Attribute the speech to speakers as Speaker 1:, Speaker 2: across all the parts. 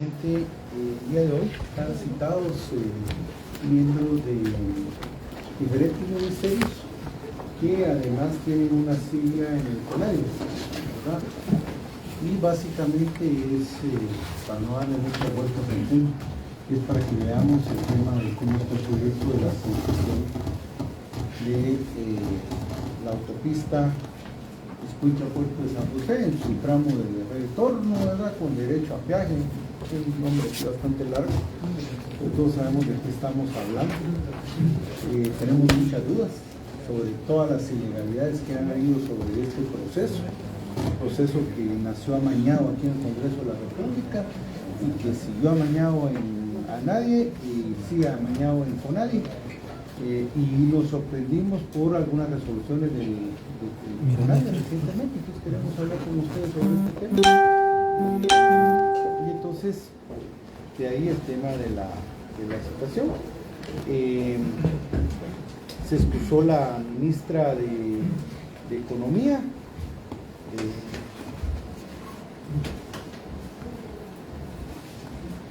Speaker 1: El día de hoy están citados miembros de diferentes ministerios que además tienen una sigla en el CONADE, ¿verdad? Y básicamente es, para no darle muchas vueltas al punto, es para que veamos el tema de cómo está el proyecto de la construcción de la autopista Escuintla-Puerto de San José, en su tramo de retorno, ¿verdad? Con derecho a peaje. Es un nombre bastante largo, pero todos sabemos de qué estamos hablando. Tenemos muchas dudas sobre todas las ilegalidades que han habido sobre este proceso, un proceso que nació amañado aquí en el Congreso de la República y que siguió amañado a nadie y sigue amañado en CONADE. Y nos sorprendimos por algunas resoluciones del CONADE recientemente, entonces queremos hablar con ustedes sobre este tema. Y entonces, de ahí el tema de la situación. Se excusó la ministra de Economía.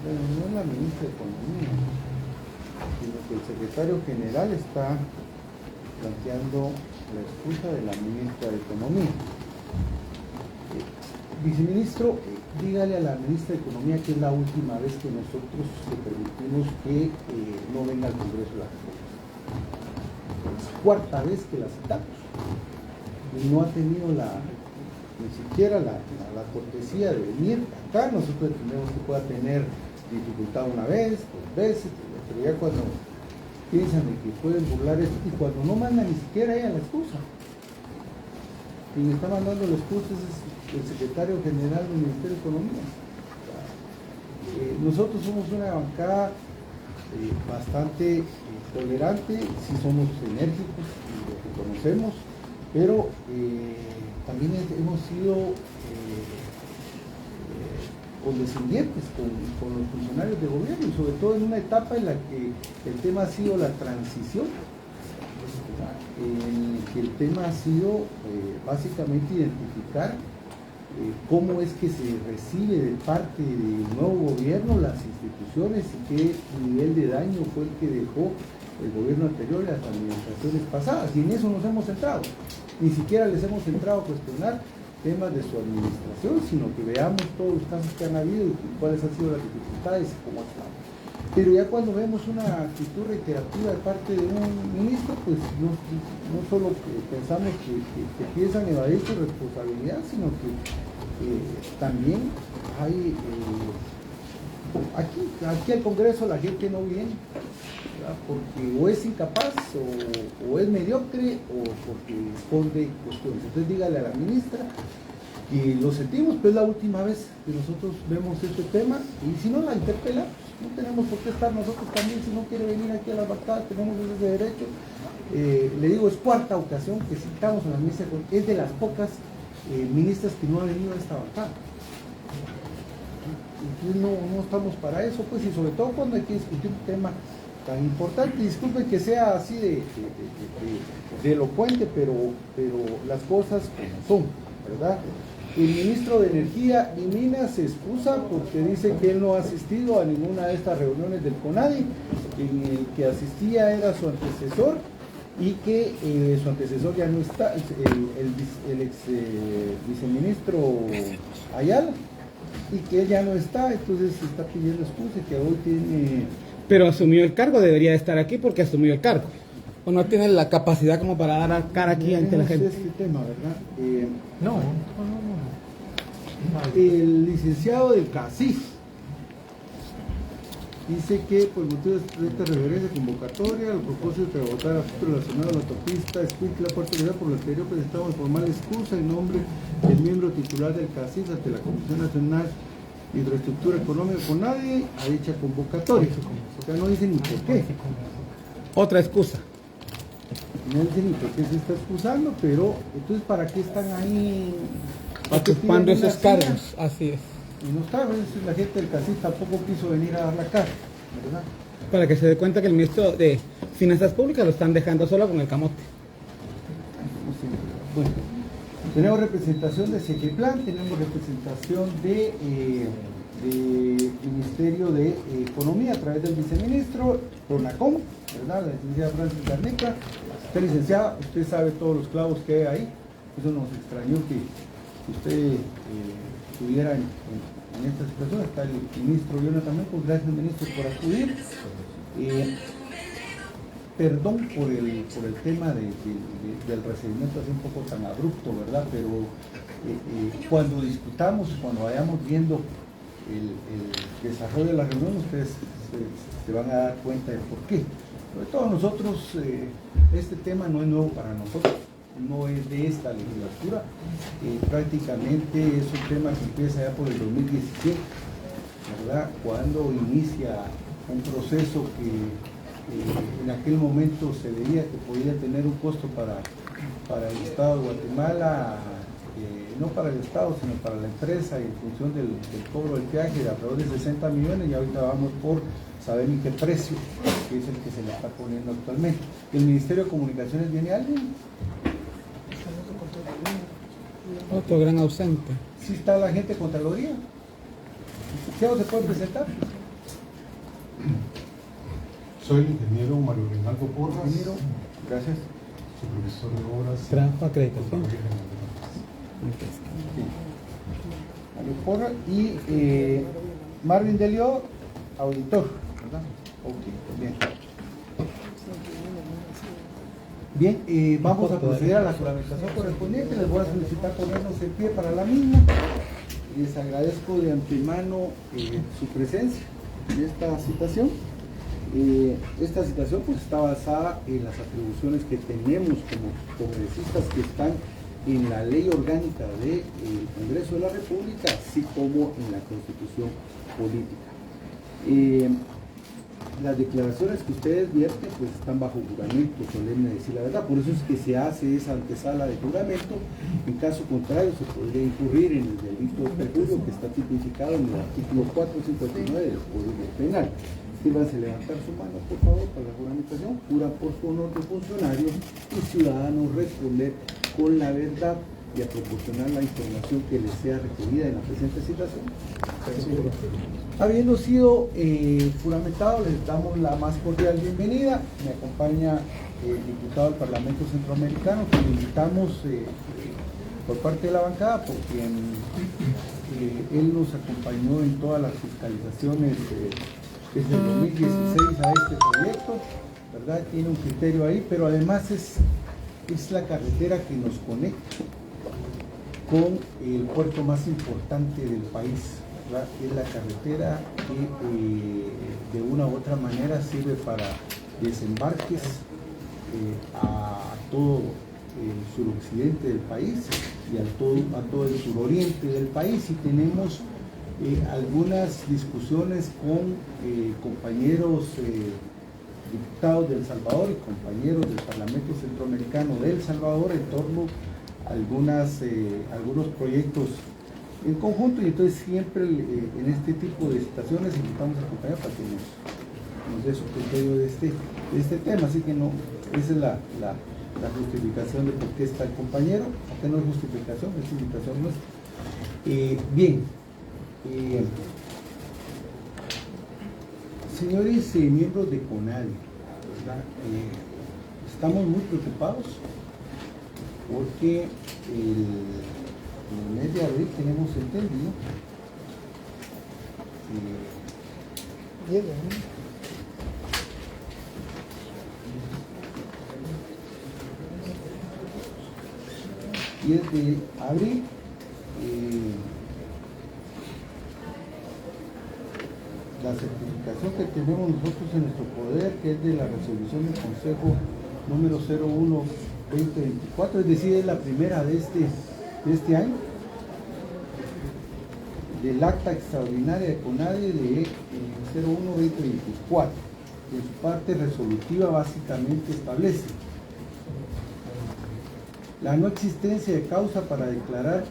Speaker 1: Bueno, no es la ministra de Economía, sino que el secretario general está planteando la excusa de la ministra de Economía. Viceministro, dígale a la ministra de Economía que es la última vez que nosotros le permitimos que no venga al Congreso de la República. Es cuarta vez que la citamos y no ha tenido ni siquiera la cortesía de venir acá. Nosotros entendemos que pueda tener dificultad una vez, dos veces, pero ya cuando piensan de que pueden burlar esto y cuando no mandan ni siquiera ella la excusa. Quien está mandando la excusa es el secretario general del Ministerio de Economía. Nosotros somos una bancada bastante tolerante, sí somos enérgicos y lo reconocemos, pero también hemos sido condescendientes con los funcionarios de gobierno, y sobre todo en una etapa en la que el tema ha sido la transición, en que el tema ha sido básicamente identificar cómo es que se recibe de parte del nuevo gobierno las instituciones y qué nivel de daño fue el que dejó el gobierno anterior y las administraciones pasadas, y en eso nos hemos centrado. Ni siquiera les hemos entrado a cuestionar temas de su administración, sino que veamos todos los casos que han habido y cuáles han sido las dificultades y cómo están. Pero ya cuando vemos una actitud reiterativa de parte de un ministro, pues no solo pensamos que piensan evadir su responsabilidad, sino que también hay aquí al Congreso la gente no viene, ¿verdad? Porque o es incapaz o es mediocre o porque esconde cuestiones. Entonces dígale a la ministra que lo sentimos, pero es la última vez que nosotros vemos este tema, y si no la interpelamos, no tenemos por qué estar nosotros también. Si no quiere venir aquí a las bancadas, tenemos ese derecho. Le digo, es cuarta ocasión que citamos a la ministra, es de las pocas ministras que no ha venido a esta bancada. Entonces no estamos para eso, pues, y sobre todo cuando hay que discutir un tema tan importante. Disculpen que sea así de elocuente, pero las cosas como son, ¿verdad? El ministro de Energía y Minas se excusa porque dice que él no ha asistido a ninguna de estas reuniones del CONADE, en el que asistía era su antecesor, y que su antecesor ya no está, el ex viceministro Ayala, y que él ya no está, entonces se está pidiendo excusa, que hoy tiene...
Speaker 2: Pero asumió el cargo, debería de estar aquí porque asumió el cargo. ¿O no tiene la capacidad como para dar a cara aquí ante la gente?
Speaker 1: Este tema, ¿verdad?
Speaker 2: No.
Speaker 1: El licenciado del CACIF dice que por motivos de esta referencia convocatoria, a propósito de votar asuntos relacionados a la autopista Escuintla-Puerto de San José, por lo anterior presentamos en formal excusa en nombre del miembro titular del CACIF ante la Comisión Nacional de Infraestructura Económica CONADE a dicha convocatoria. O sea, no dice ni por qué.
Speaker 2: Otra excusa.
Speaker 1: No dice ni por qué se está excusando, pero entonces ¿para qué están ahí
Speaker 2: Ocupando esos cargos? Así es.
Speaker 1: Y no está, la gente del CACIF tampoco quiso venir a dar la cara, ¿verdad?
Speaker 2: Para que se dé cuenta que el ministro de Finanzas Públicas lo están dejando solo con el camote.
Speaker 1: Bueno, tenemos representación de Sequeplan, tenemos representación de del Ministerio de Economía a través del viceministro Pronacom, ¿verdad? La licenciada Francis Garnica. Usted, licenciada, usted sabe todos los clavos que hay ahí. Eso nos extrañó que usted estuviera en esta situación. Está el ministro Jonathan, pues gracias ministro por acudir. Perdón por el tema del recibimiento así un poco tan abrupto, ¿verdad? Pero cuando discutamos, cuando vayamos viendo el desarrollo de la reunión, ustedes se van a dar cuenta de por qué. Sobre todo nosotros, este tema no es nuevo para nosotros, no es de esta legislatura, prácticamente es un tema que empieza ya por el 2017, ¿verdad? Cuando inicia un proceso que en aquel momento se veía que podía tener un costo para el Estado de Guatemala, no para el Estado, sino para la empresa, y en función del cobro del peaje de alrededor de 60 millones, y ahorita vamos por saber en qué precio, que es el que se le está poniendo actualmente. ¿El Ministerio de Comunicaciones viene alguien?
Speaker 2: Otro gran ausente.
Speaker 1: ¿Sí está la gente de Contraloría? ¿Qué se puede presentar?
Speaker 3: Soy el ingeniero Mario Reinaldo Porras,
Speaker 1: Ingeniero, gracias.
Speaker 3: supervisor de obras.
Speaker 2: Trabajo acreditación.
Speaker 1: Sí. Mario Porras y Marvin Delio, auditor, ¿verdad? Ok, bien. Bien, vamos a proceder a la juramentación correspondiente. Les voy a solicitar ponernos en pie para la misma. Les agradezco de antemano su presencia en esta citación. Esta citación pues está basada en las atribuciones que tenemos como congresistas que están en la ley orgánica del Congreso de la República, así como en la Constitución política. Las declaraciones que ustedes vierten pues están bajo juramento solemne, decir la verdad, por eso es que se hace esa antesala de juramento. En caso contrario se podría incurrir en el delito de perjurio que está tipificado en el artículo 459 del Código Penal. Sírvanse levantar su mano, por favor, para la juramentación. Jura por su honor de funcionario y ciudadano responder con la verdad y a proporcionar la información que les sea requerida en la presente citación. Habiendo sido juramentado, les damos la más cordial bienvenida. Me acompaña el diputado del Parlamento Centroamericano, que le invitamos por parte de la bancada, porque él nos acompañó en todas las fiscalizaciones desde el 2016 a este proyecto, ¿verdad? Tiene un criterio ahí, pero además es la carretera que nos conecta con el puerto más importante del país, ¿verdad? Es la carretera que de una u otra manera sirve para desembarques a todo el suroccidente del país y a todo el suroriente del país, y tenemos algunas discusiones con compañeros diputados de El Salvador y compañeros del Parlamento Centroamericano de El Salvador en torno a algunos proyectos en conjunto, y entonces siempre en este tipo de situaciones invitamos a compañeros para que nos dé su criterio de este tema. Así que no, esa es la justificación de por qué está el compañero, aunque no es justificación, es invitación nuestra. Bien. Señores miembros de CONADI, ¿verdad? Estamos muy preocupados porque en el mes de abril tenemos entendido y desde abril la certificación que tenemos nosotros en nuestro poder, que es de la resolución del Consejo número 01-2024, es decir, es la primera de este año, del acta extraordinaria de CONADI de 01-2024, que en su parte resolutiva básicamente establece la no existencia de causa para declarar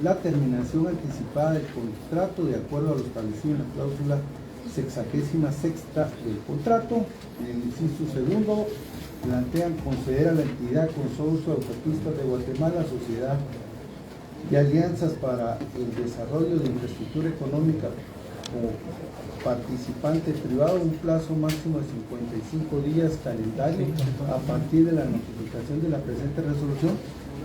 Speaker 1: la terminación anticipada del contrato de acuerdo a lo establecido en la cláusula 66ª del contrato. En el inciso segundo plantean conceder a la entidad consorcio de autopistas de Guatemala, sociedad y alianzas para el desarrollo de infraestructura económica como participante privado, un plazo máximo de 55 días calendario a partir de la notificación de la presente resolución,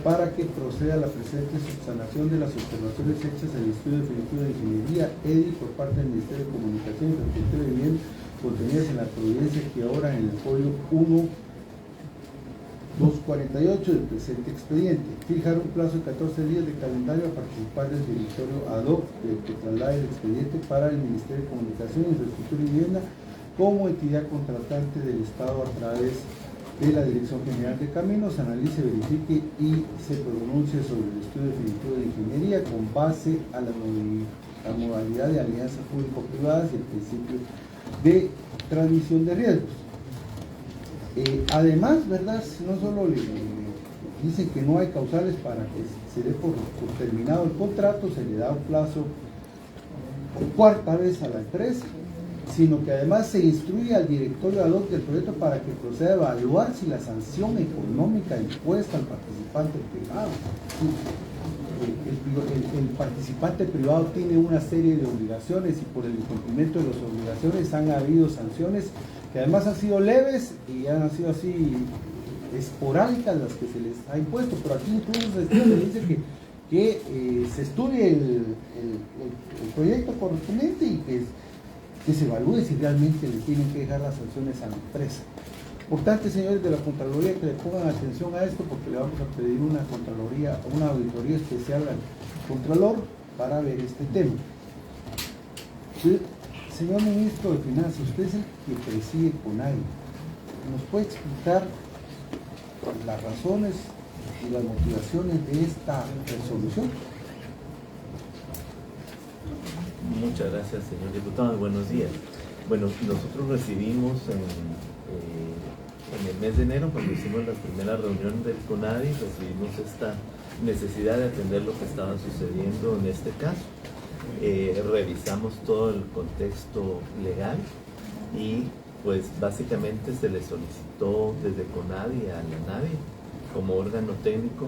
Speaker 1: para que proceda la presente subsanación de las observaciones hechas en el estudio definitivo de ingeniería EDI por parte del Ministerio de Comunicación y Infraestructura de Vivienda, contenidas en la providencia que ahora en el folio 1.248 del presente expediente. Fijar un plazo de 14 días de calendario a participar del directorio ad hoc que traslade el expediente para el Ministerio de Comunicación, Infraestructura y Vivienda como entidad contratante del Estado a través de la Dirección General de Caminos, analice, verifique y se pronuncie sobre el estudio definitivo de ingeniería con base a la modalidad de alianzas público-privadas y el principio de transmisión de riesgos. Además, ¿verdad? No solo dicen que no hay causales para que se dé por terminado el contrato, se le da un plazo por cuarta vez a la empresa, sino que además se instruye al directorio ad hoc del proyecto para que proceda a evaluar si la sanción económica impuesta al participante privado. El participante privado tiene una serie de obligaciones y por el incumplimiento de las obligaciones han habido sanciones que además han sido leves y han sido así esporádicas las que se les ha impuesto, pero aquí incluso se dice que se estudie el proyecto correspondiente y que se evalúe si realmente le tienen que dejar las sanciones a la empresa. Importante, señores de la Contraloría, que le pongan atención a esto, porque le vamos a pedir una auditoría especial al Contralor para ver este tema. Señor Ministro de Finanzas, usted es el que preside CONADI. ¿Nos puede explicar las razones y las motivaciones de esta resolución?
Speaker 4: Muchas gracias, señor diputado. Buenos días. Bueno, nosotros recibimos en el mes de enero, cuando hicimos la primera reunión del CONADI, recibimos esta necesidad de atender lo que estaba sucediendo en este caso. Revisamos todo el contexto legal y pues básicamente se le solicitó desde CONADI a la NAVI como órgano técnico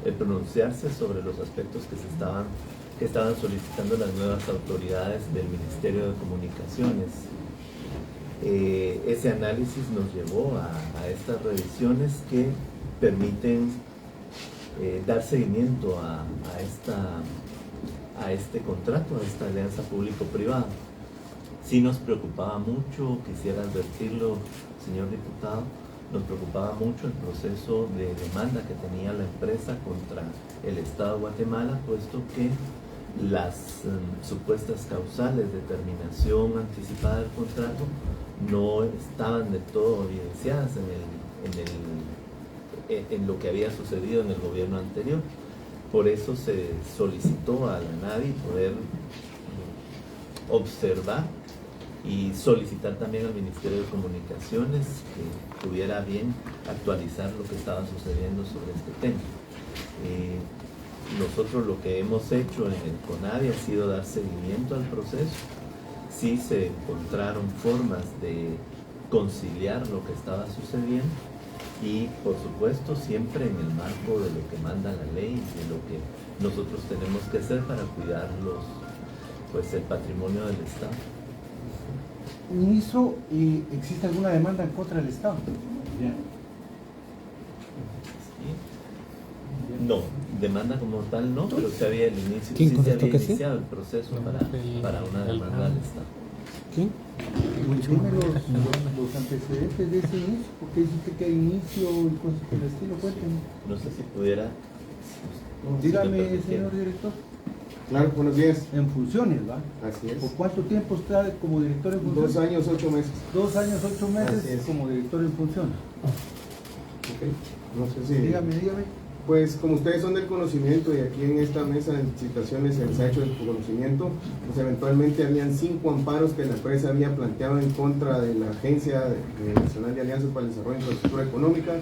Speaker 4: el pronunciarse sobre los aspectos que estaban solicitando las nuevas autoridades del Ministerio de Comunicaciones. Ese análisis nos llevó a estas revisiones que permiten dar seguimiento a este contrato, a esta alianza público-privada. Sí nos preocupaba mucho, quisiera advertirlo, señor diputado, nos preocupaba mucho el proceso de demanda que tenía la empresa contra el Estado de Guatemala, puesto que las supuestas causales de terminación anticipada del contrato no estaban del todo evidenciadas en lo que había sucedido en el gobierno anterior. Por eso se solicitó a la NAVI poder observar y solicitar también al Ministerio de Comunicaciones que tuviera bien actualizar lo que estaba sucediendo sobre este tema. Nosotros lo que hemos hecho en el CONADI ha sido dar seguimiento al proceso. Sí se encontraron formas de conciliar lo que estaba sucediendo y, por supuesto, siempre en el marco de lo que manda la ley y de lo que nosotros tenemos que hacer para cuidar el patrimonio del Estado.
Speaker 1: Ministro, ¿existe alguna demanda en contra del Estado?
Speaker 4: No, demanda como tal no, pero se había iniciado el proceso para una demanda al Estado.
Speaker 2: ¿Quién?
Speaker 1: Dime los antecedentes de ese inicio, porque dijiste que hay inicio y cosas por el estilo, cuéntame.
Speaker 4: No sé si pudiera...
Speaker 1: Dígame, señor director.
Speaker 3: Claro, buenos días.
Speaker 1: En funciones, ¿va?
Speaker 3: Así es.
Speaker 1: ¿Por cuánto tiempo está como director en funciones?
Speaker 3: 2 años, 8 meses.
Speaker 1: 2 años, 8 meses como director en funciones.
Speaker 3: Okay. No sé si...
Speaker 1: Dígame.
Speaker 3: Pues como ustedes son del conocimiento y aquí en esta mesa en situaciones se ha hecho el conocimiento, pues eventualmente habían 5 amparos que la empresa había planteado en contra de la Agencia Nacional de Alianzas para el Desarrollo de Infraestructura Económica,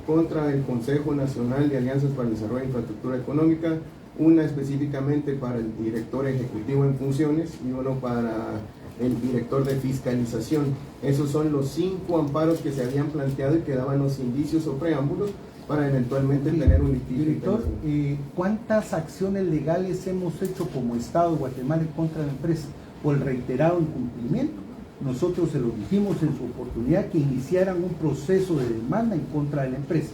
Speaker 3: contra el Consejo Nacional de Alianzas para el Desarrollo de Infraestructura Económica, una específicamente para el director ejecutivo en funciones y uno para el director de fiscalización. Esos son los 5 amparos que se habían planteado y que daban los indicios o preámbulos para eventualmente tener un litigio.
Speaker 1: Director, ¿cuántas acciones legales hemos hecho como Estado de Guatemala en contra de la empresa por el reiterado incumplimiento? Nosotros se lo dijimos en su oportunidad que iniciaran un proceso de demanda en contra de la empresa.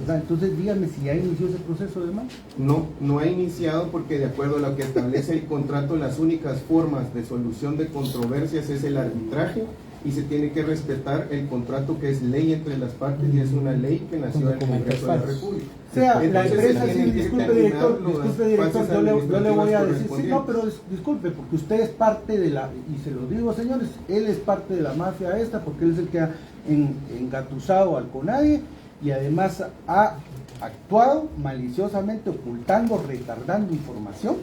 Speaker 1: O sea, entonces dígame si ya inició ese proceso de demanda.
Speaker 3: No ha iniciado porque de acuerdo a lo que establece el contrato, las únicas formas de solución de controversias es el arbitraje y se tiene que respetar el contrato que es ley entre las partes y es una ley que nació del Congreso de la República.
Speaker 1: O sea, la
Speaker 3: Entonces,
Speaker 1: empresa,
Speaker 3: se tiene
Speaker 1: sí,
Speaker 3: que
Speaker 1: disculpe
Speaker 3: determinar
Speaker 1: director,
Speaker 3: las
Speaker 1: yo le voy a decir, sí,
Speaker 3: correspondientes.
Speaker 1: no, pero disculpe, porque usted es parte de la, y se lo digo señores, él es parte de la mafia esta, porque él es el que ha engatusado al CONADIE y además ha actuado maliciosamente ocultando, retardando información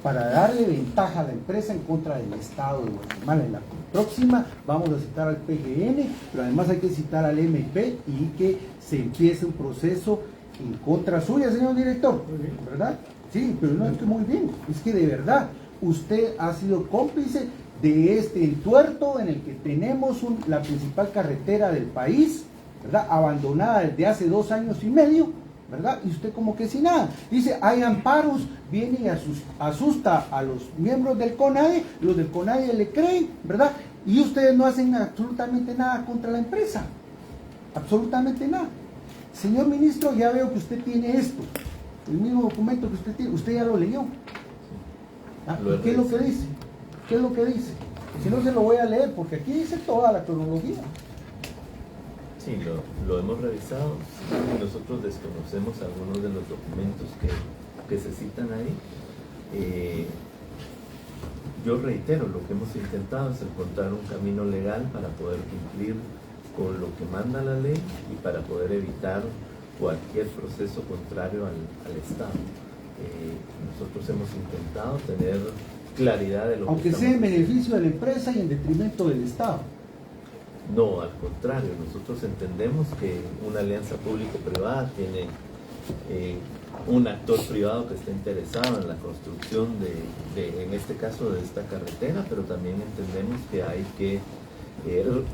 Speaker 1: para darle ventaja a la empresa en contra del Estado de Guatemala. En la próxima vamos a citar al PGN, pero además hay que citar al MP y que se empiece un proceso en contra suya, señor director, ¿verdad? Sí, pero no es que muy bien, es que de verdad usted ha sido cómplice de este entuerto en el que tenemos la principal carretera del país, ¿verdad? Abandonada desde hace 2 años y medio, ¿verdad? Y usted como que sin nada. Dice, hay amparos, viene y asusta a los miembros del CONADE, los del CONADE le creen, ¿verdad? Y ustedes no hacen absolutamente nada contra la empresa. Absolutamente nada. Señor ministro, ya veo que usted tiene esto. El mismo documento que usted tiene, usted ya lo leyó. ¿Ah? ¿Qué es lo que dice? ¿Qué es lo que dice? Si no se lo voy a leer, porque aquí dice toda la cronología.
Speaker 4: Sí, lo hemos revisado. Nosotros desconocemos algunos de los documentos que se citan ahí. Yo reitero, lo que hemos intentado es encontrar un camino legal para poder cumplir con lo que manda la ley y para poder evitar cualquier proceso contrario al Estado. Nosotros hemos intentado tener claridad de lo
Speaker 1: aunque
Speaker 4: que
Speaker 1: sea en beneficio de la empresa y en detrimento del Estado.
Speaker 4: No, al contrario, nosotros entendemos que una alianza público-privada tiene un actor privado que está interesado en la construcción en este caso, de esta carretera, pero también entendemos que hay que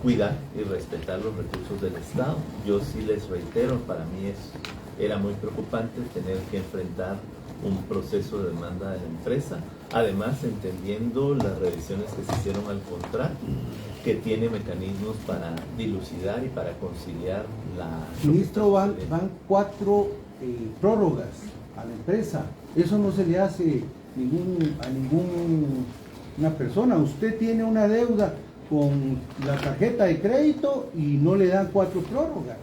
Speaker 4: cuidar y respetar los recursos del Estado. Yo sí les reitero, para mí era muy preocupante tener que enfrentar un proceso de demanda de la empresa, además entendiendo las revisiones que se hicieron al contrato, que tiene mecanismos para dilucidar y para conciliar la...
Speaker 1: Ministro, van 4 prórrogas a la empresa. Eso no se le hace a ninguna persona. Usted tiene una deuda con la tarjeta de crédito y no le dan 4 prórrogas.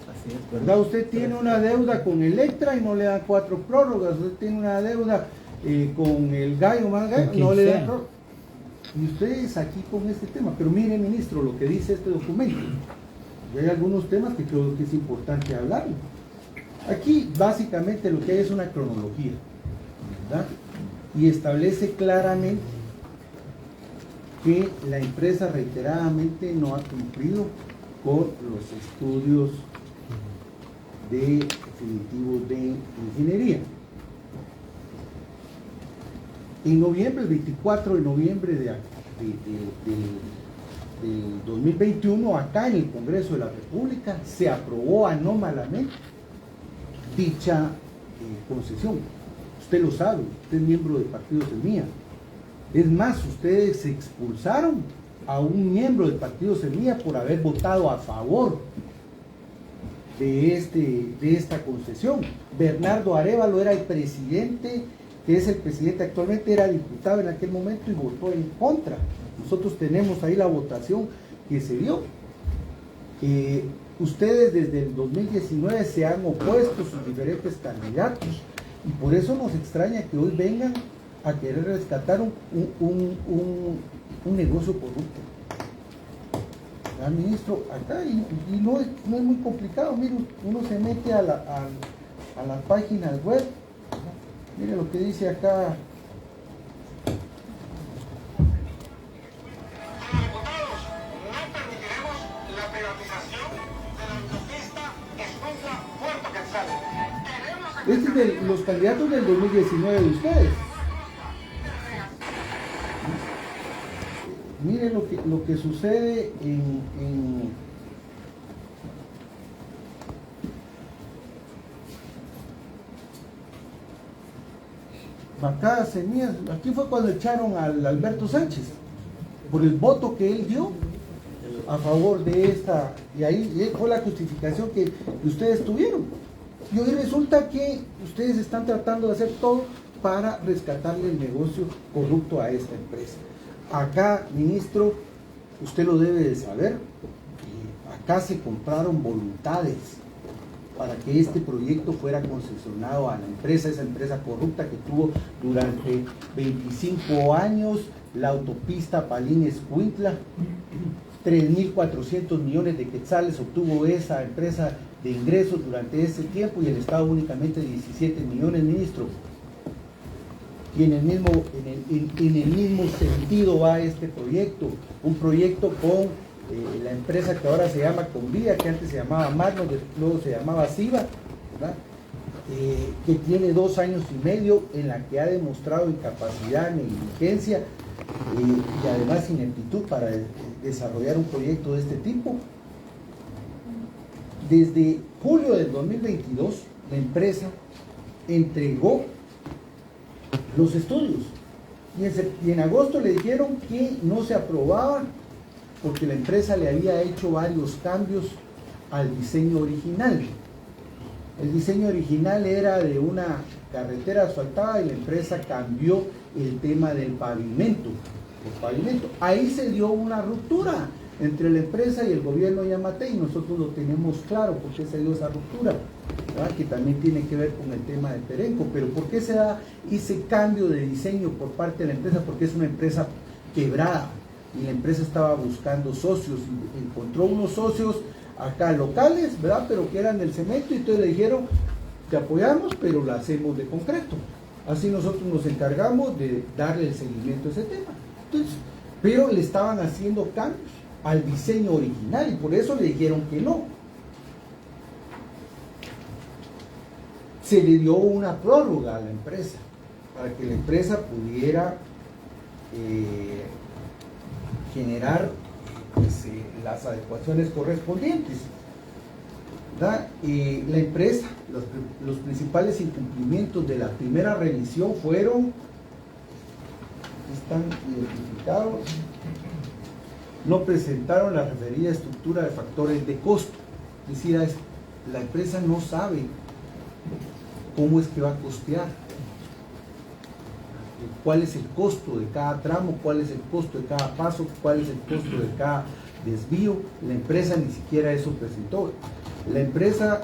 Speaker 4: Así es,
Speaker 1: ¿Verdad? Usted tiene una deuda con Electra y no le dan 4 prórrogas. Usted tiene una deuda con el Gallo más Gallo, no le dan prórrogas. Y ustedes aquí con este tema. Pero mire, ministro, lo que dice este documento. Y hay algunos temas que creo que es importante hablar. Aquí básicamente lo que hay es una cronología, ¿verdad? Y establece claramente que la empresa reiteradamente no ha cumplido con los estudios definitivos de ingeniería. En noviembre, el 24 de noviembre del 2021, acá en el Congreso de la República, se aprobó anómalamente dicha concesión. Usted lo sabe, usted es miembro del partido Semilla. Es más, ustedes expulsaron a un miembro del partido Semilla por haber votado a favor de esta concesión. Bernardo Arévalo era el presidente, que es el presidente actualmente, era diputado en aquel momento y votó en contra. Nosotros tenemos ahí la votación que se dio. Ustedes desde el 2019 se han opuesto sus diferentes candidatos y por eso nos extraña que hoy vengan a querer rescatar un negocio corrupto. ¿Ah, ministro? Acá, y no es muy complicado. Mire, uno se mete a las páginas web. Mire lo que dice acá. Este es de los candidatos del 2019 de ustedes. Mire lo que sucede acá Semillas, aquí fue cuando echaron al Alberto Sánchez, por el voto que él dio a favor de esta, y ahí fue la justificación que ustedes tuvieron. Y hoy resulta que ustedes están tratando de hacer todo para rescatarle el negocio corrupto a esta empresa. Acá, ministro, usted lo debe de saber, acá se compraron voluntades para que este proyecto fuera concesionado a la empresa, esa empresa corrupta que tuvo durante 25 años la autopista Palín-Escuintla. 3.400 millones de quetzales obtuvo esa empresa de ingresos durante ese tiempo y el Estado únicamente 17 millones, ministro. Y en el mismo sentido va este proyecto, un proyecto con la empresa que ahora se llama Convida, que antes se llamaba Magno, luego se llamaba Siva, ¿verdad? Que tiene 2 años y medio en la que ha demostrado incapacidad, negligencia y además ineptitud para desarrollar un proyecto de este tipo. Desde julio del 2022 la empresa entregó los estudios y en agosto le dijeron que no se aprobaban porque la empresa le había hecho varios cambios al diseño original. El diseño original era de una carretera asfaltada y la empresa cambió el tema del pavimento por pavimento. Ahí se dio una ruptura entre la empresa y el gobierno de Yamatei, y nosotros lo tenemos claro por qué se dio esa ruptura, ¿verdad? Que también tiene que ver con el tema de Perenco. Pero ¿por qué se da ese cambio de diseño por parte de la empresa? Porque es una empresa quebrada y la empresa estaba buscando socios, y encontró unos socios acá locales, ¿verdad? Pero que eran del cemento, y entonces le dijeron: te apoyamos, pero la hacemos de concreto. Así nosotros nos encargamos de darle el seguimiento a ese tema. Entonces, pero le estaban haciendo cambios al diseño original y por eso le dijeron que no. Se le dio una prórroga a la empresa para que la empresa pudiera generar pues, las adecuaciones correspondientes, ¿verdad? La empresa, los principales incumplimientos de la primera revisión fueron, están identificados: no presentaron la referida estructura de factores de costo, es decir, la empresa no sabe cómo es que va a costear, cuál es el costo de cada tramo, cuál es el costo de cada paso, cuál es el costo de cada desvío. La empresa ni siquiera eso presentó. La empresa,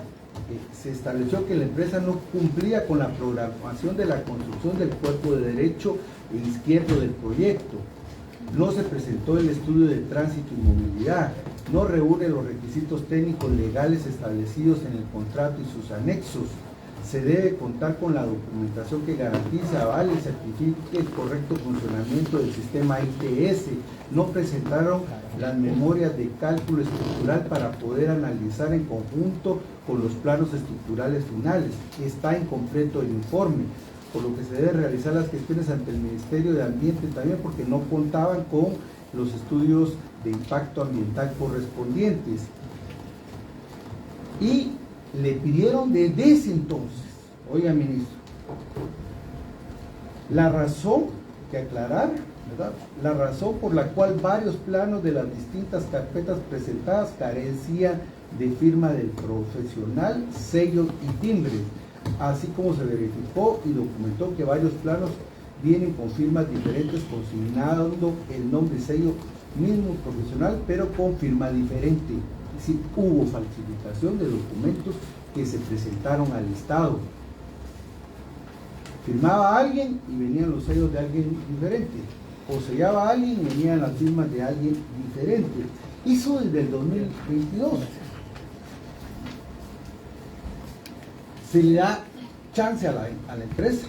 Speaker 1: se estableció que la empresa no cumplía con la programación de la construcción del cuerpo de derecho e izquierdo del proyecto. No se presentó el estudio de tránsito y movilidad, no reúne los requisitos técnicos legales establecidos en el contrato y sus anexos. Se debe contar con la documentación que garantice, avale y certifique el correcto funcionamiento del sistema ITS. No presentaron las memorias de cálculo estructural para poder analizar en conjunto con los planos estructurales finales. Está incompleto el informe, por lo que se debe realizar las gestiones ante el Ministerio de Ambiente también, porque no contaban con los estudios de impacto ambiental correspondientes. Y le pidieron desde ese entonces, oiga ministro, la razón que aclarar, ¿verdad? La razón por la cual varios planos de las distintas carpetas presentadas carecían de firma del profesional, sellos y timbres, así como se verificó y documentó que varios planos vienen con firmas diferentes consignando el nombre y sello mismo profesional, pero con firma diferente. Es decir, hubo falsificación de documentos que se presentaron al Estado. Firmaba alguien y venían los sellos de alguien diferente, o sellaba a alguien y venían las firmas de alguien diferente. Eso desde el 2022. Se le da chance a la empresa,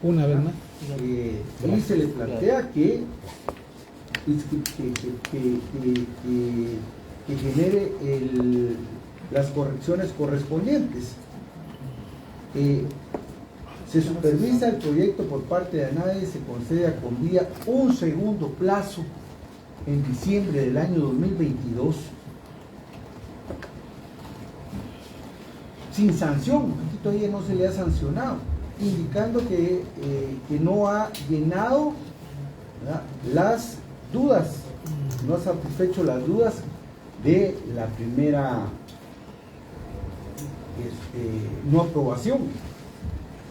Speaker 2: una vez más,
Speaker 1: y se le plantea que genere las correcciones correspondientes. Se supervisa el proyecto por parte de ANADE, se concede a Convía un segundo plazo en diciembre del año 2022 sin sanción. Aquí todavía no se le ha sancionado. indicando que no ha llenado, ¿verdad?, las dudas, no ha satisfecho las dudas de la primera no aprobación,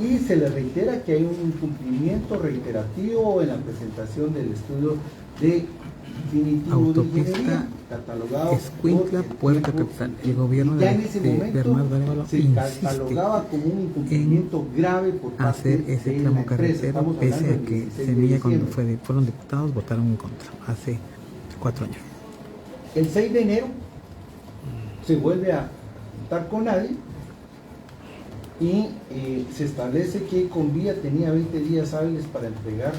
Speaker 1: y se le reitera que hay un incumplimiento reiterativo en la presentación del estudio de definitivo de ingeniería catalogado
Speaker 5: Escuintla, Puerto Capital. El gobierno
Speaker 1: ya
Speaker 5: de
Speaker 1: en ese momento
Speaker 5: Bernardo Arévalo
Speaker 1: se catalogaba como un incumplimiento grave por parte
Speaker 5: hacer ese
Speaker 1: de
Speaker 5: tramo
Speaker 1: la empresa.
Speaker 5: carretero,
Speaker 1: Estamos
Speaker 5: pese
Speaker 1: hablando
Speaker 5: a
Speaker 1: del
Speaker 5: que
Speaker 1: 16 de
Speaker 5: Semilla, cuando
Speaker 1: diciembre.
Speaker 5: fueron diputados, votaron en contra hace 4 años.
Speaker 1: El 6 de enero se vuelve a juntar con nadie y se establece que Convía tenía 20 días hábiles para entregar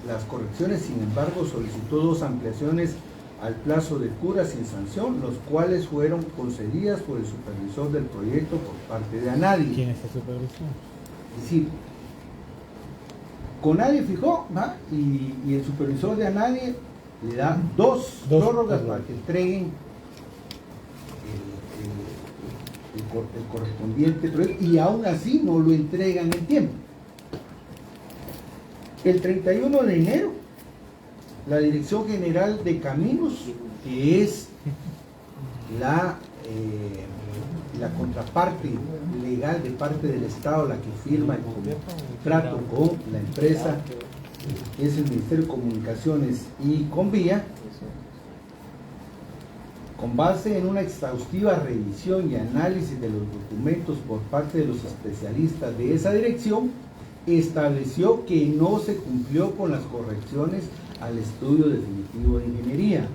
Speaker 1: las correcciones. Sin embargo, solicitó 2 ampliaciones al plazo de cura sin sanción, los cuales fueron concedidas por el supervisor del proyecto por parte de ANADI.
Speaker 2: ¿Quién es el supervisor?
Speaker 1: Es decir, Conadie fijó, ¿va?, y el supervisor de ANADI le da 2 prórrogas para que entreguen el correspondiente proyecto, y aún así no lo entregan en tiempo. El 31 de enero, la Dirección General de Caminos, que es la contraparte legal de parte del Estado, la que firma el contrato con la empresa, que es el Ministerio de Comunicaciones y Convía, con base en una exhaustiva revisión y análisis de los documentos por parte de los especialistas de esa dirección, estableció que no se cumplió con las correcciones al estudio definitivo de ingeniería,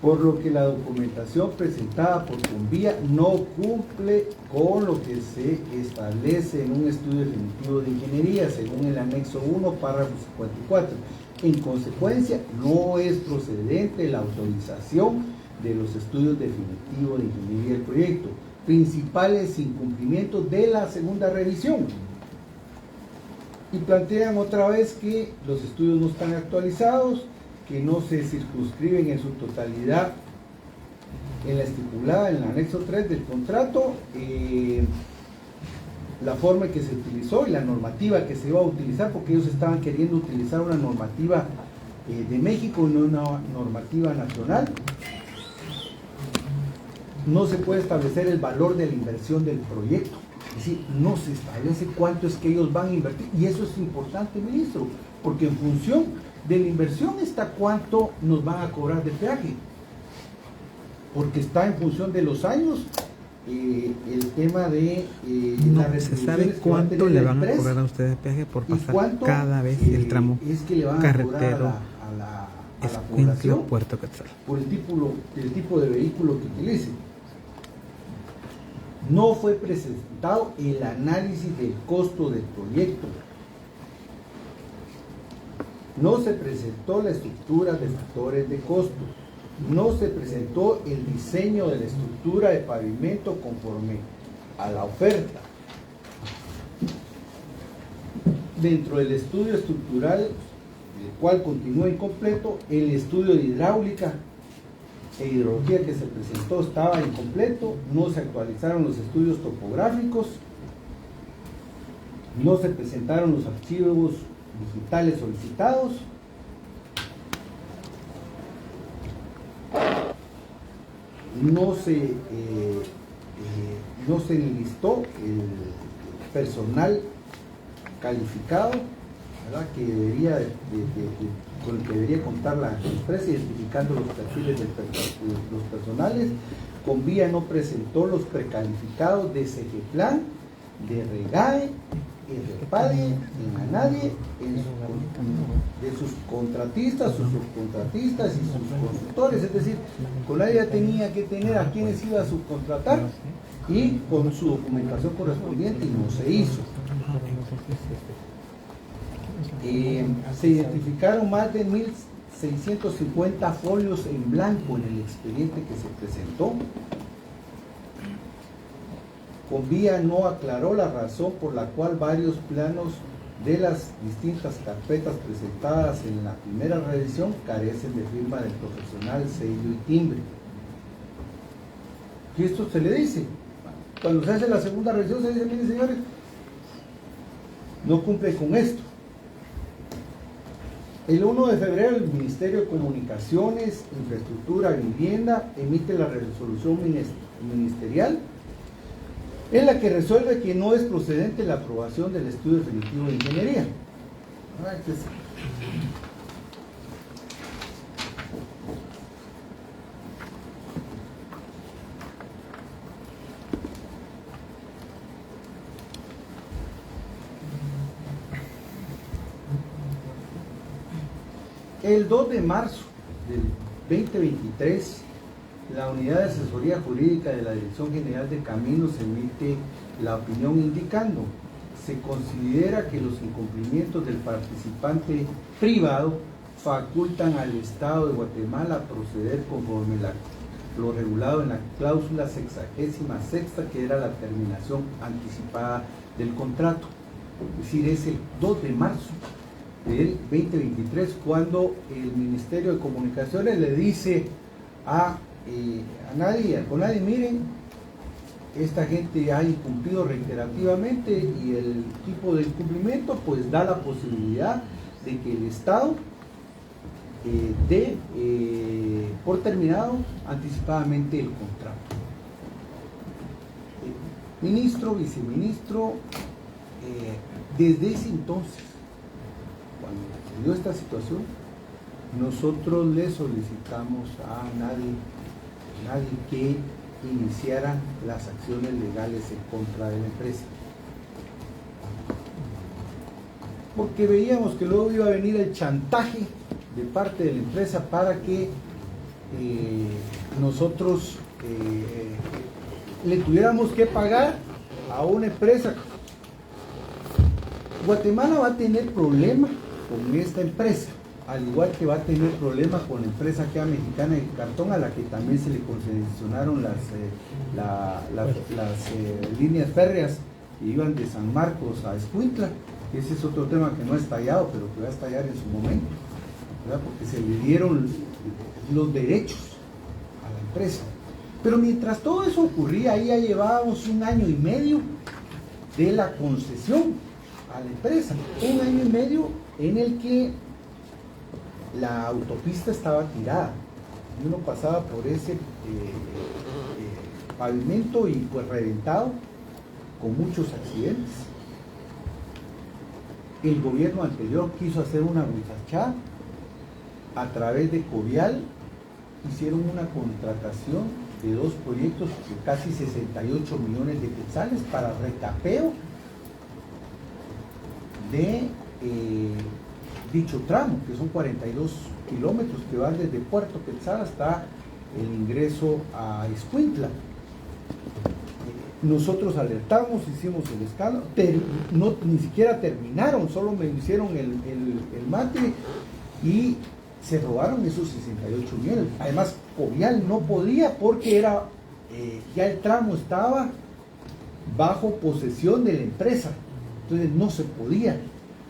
Speaker 1: por lo que la documentación presentada por Convía no cumple con lo que se establece en un estudio definitivo de ingeniería, según el anexo 1, párrafo 54. En consecuencia, no es procedente la autorización de los estudios definitivos de ingeniería del proyecto. Principales incumplimientos de la segunda revisión. Y plantean otra vez que los estudios no están actualizados, que no se circunscriben en su totalidad en la estipulada en el anexo 3 del contrato, la forma en que se utilizó y la normativa que se iba a utilizar, porque ellos estaban queriendo utilizar una normativa de México y no una normativa nacional. No se puede establecer el valor de la inversión del proyecto, es decir, no se establece cuánto es que ellos van a invertir, y eso es importante, ministro, porque en función de la inversión está cuánto nos van a cobrar de peaje, porque está en función de los años el tema de
Speaker 5: No
Speaker 1: las
Speaker 5: se sabe
Speaker 1: retribuciones que va a
Speaker 5: cuánto
Speaker 1: tener
Speaker 5: le
Speaker 1: la
Speaker 5: van a
Speaker 1: empresa
Speaker 5: cobrar a ustedes de peaje por
Speaker 1: y
Speaker 5: pasar
Speaker 1: cuánto,
Speaker 5: cada vez el tramo
Speaker 1: es que le van a
Speaker 5: carretero
Speaker 1: cobrar a la
Speaker 5: Escuintla,
Speaker 1: población
Speaker 5: Puerto Quetzal.
Speaker 1: por el tipo de vehículo que utilice. No fue presentado el análisis del costo del proyecto. No se presentó la estructura de factores de costo. No se presentó el diseño de la estructura de pavimento conforme a la oferta. Dentro del estudio estructural, el cual continúa incompleto, el estudio de hidráulica e hidrología que se presentó estaba incompleto, no se actualizaron los estudios topográficos, no se presentaron los archivos digitales solicitados, no se enlistó el personal calificado, ¿verdad?, que debería con el que debería contar la empresa, identificando los perfiles de los personales. Convía no presentó los precalificados de Segeplan, de Regae, de Repade, en ANADI, de sus contratistas, sus subcontratistas y sus consultores. Es decir, Conadie ya tenía que tener a quienes iba a subcontratar y con su documentación correspondiente, y no se hizo. Se identificaron más de 1.650 folios en blanco en el expediente que se presentó. Convía no aclaró la razón por la cual varios planos de las distintas carpetas presentadas en la primera revisión carecen de firma del profesional, sello y timbre. Y esto se le dice, cuando se hace la segunda revisión, se dice: miren, señores, no cumple con esto. El 1 de febrero el Ministerio de Comunicaciones, Infraestructura y Vivienda emite la resolución ministerial en la que resuelve que no es procedente la aprobación del estudio definitivo de ingeniería. El 2 de marzo del 2023, la Unidad de Asesoría Jurídica de la Dirección General de Caminos emite la opinión indicando: se considera que los incumplimientos del participante privado facultan al Estado de Guatemala a proceder conforme lo regulado en la cláusula 66ª, que era la terminación anticipada del contrato. Es decir, es el 2 de marzo del 2023 cuando el Ministerio de Comunicaciones le dice a Conadi, miren, esta gente ha incumplido reiterativamente, y el tipo de incumplimiento pues da la posibilidad de que el Estado dé por terminado anticipadamente el contrato. Ministro, viceministro, desde ese entonces, cuando se dio esta situación, nosotros le solicitamos a nadie que iniciara las acciones legales en contra de la empresa, porque veíamos que luego iba a venir el chantaje de parte de la empresa para que nosotros le tuviéramos que pagar a una empresa. Guatemala va a tener problemas con esta empresa, al igual que va a tener problemas con la empresa que mexicana de cartón, a la que también se le concesionaron las líneas férreas que iban de San Marcos a Escuintla. Ese es otro tema que no ha estallado, pero que va a estallar en su momento, ¿verdad? Porque se le dieron los derechos a la empresa. Pero mientras todo eso ocurría, ahí ya llevábamos 1 año y medio de la concesión a la empresa, 1 año y medio en el que la autopista estaba tirada y uno pasaba por ese pavimento y pues reventado, con muchos accidentes. El gobierno anterior quiso hacer una muchachada a través de Covial, hicieron una contratación de 2 proyectos de casi 68 millones de quetzales para recapeo de dicho tramo, que son 42 kilómetros que van desde Puerto Quetzal hasta el ingreso a Escuintla. Nosotros alertamos, hicimos el escándalo, ni siquiera terminaron, solo me hicieron el mate y se robaron esos 68 millones. Además, Covial no podía porque ya el tramo estaba bajo posesión de la empresa, entonces no se podía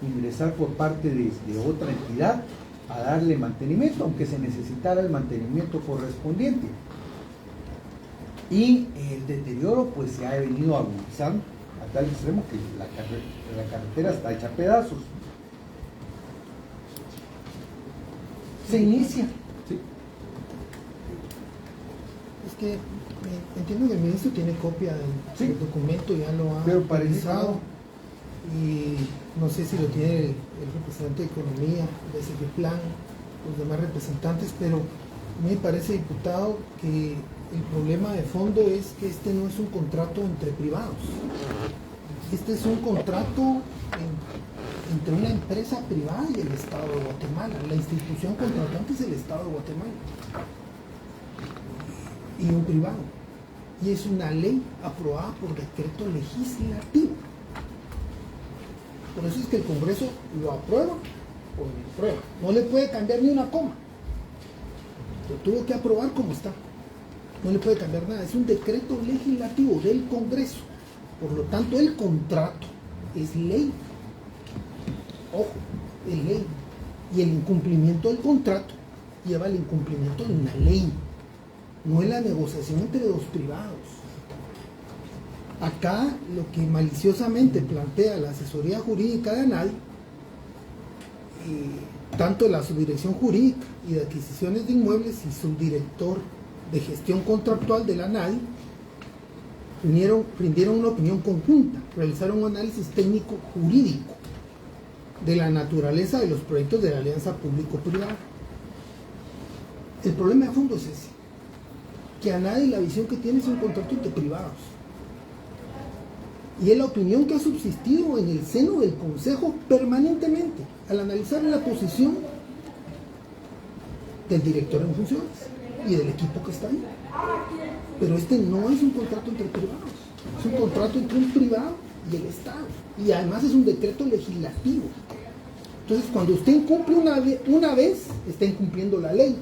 Speaker 1: ingresar por parte de otra entidad a darle mantenimiento, aunque se necesitara el mantenimiento correspondiente. Y el deterioro pues se ha venido agudizando a tal extremo que la carretera está hecha pedazos. Se inicia. ¿Sí?
Speaker 6: Es que entiendo que el ministro tiene copia del documento, ya lo ha revisado, y no sé si lo tiene el representante de Economía, de ese plan, los demás representantes, pero me parece, diputado, que el problema de fondo es que este no es un contrato entre privados. Este es un contrato entre una empresa privada y el Estado de Guatemala. La institución contratante es el Estado de Guatemala y un privado. Y es una ley aprobada por decreto legislativo. Por eso es que el Congreso lo aprueba o no aprueba. No le puede cambiar ni una coma. Lo tuvo que aprobar como está. No le puede cambiar nada. Es un decreto legislativo del Congreso. Por lo tanto, el contrato es ley. Ojo, es ley. Y el incumplimiento del contrato lleva al incumplimiento de una ley. No es la negociación entre 2 privados. Acá lo que maliciosamente plantea la asesoría jurídica de ANADI, tanto la subdirección jurídica y de adquisiciones de inmuebles y subdirector de gestión contractual de la ANADI, rindieron una opinión conjunta, realizaron un análisis técnico jurídico de la naturaleza de los proyectos de la alianza público-privada. El problema de fondo es ese, que ANADI la visión que tiene son contratos de privados. Y es la opinión que ha subsistido en el seno del Consejo permanentemente, al analizar la posición del director en funciones y del equipo que está ahí. Pero este no es un contrato entre privados, es un contrato entre un privado y el Estado. Y además es un decreto legislativo. Entonces, cuando usted incumple una vez, está incumpliendo la ley.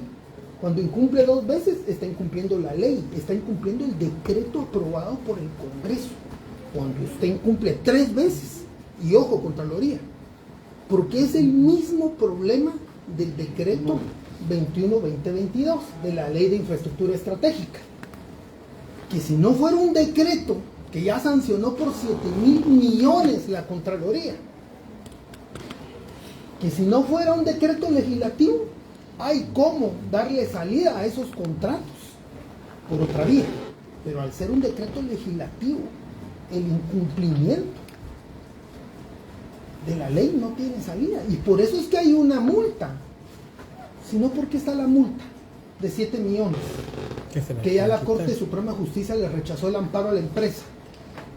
Speaker 6: Cuando incumple 2 veces, está incumpliendo la ley, está incumpliendo el decreto aprobado por el Congreso. Cuando usted incumple 3 veces, y ojo, Contraloría, porque es el mismo problema del decreto 21-2022 de la Ley de Infraestructura Estratégica, que si no fuera un decreto que ya sancionó por 7.000 millones la Contraloría, que si no fuera un decreto legislativo, hay cómo darle salida a esos contratos por otra vía, pero al ser un decreto legislativo, el incumplimiento de la ley no tiene salida, y por eso es que hay una multa. Si no, ¿por qué está la multa de 7 millones? Que ya la Corte Suprema de Justicia le rechazó el amparo a la empresa.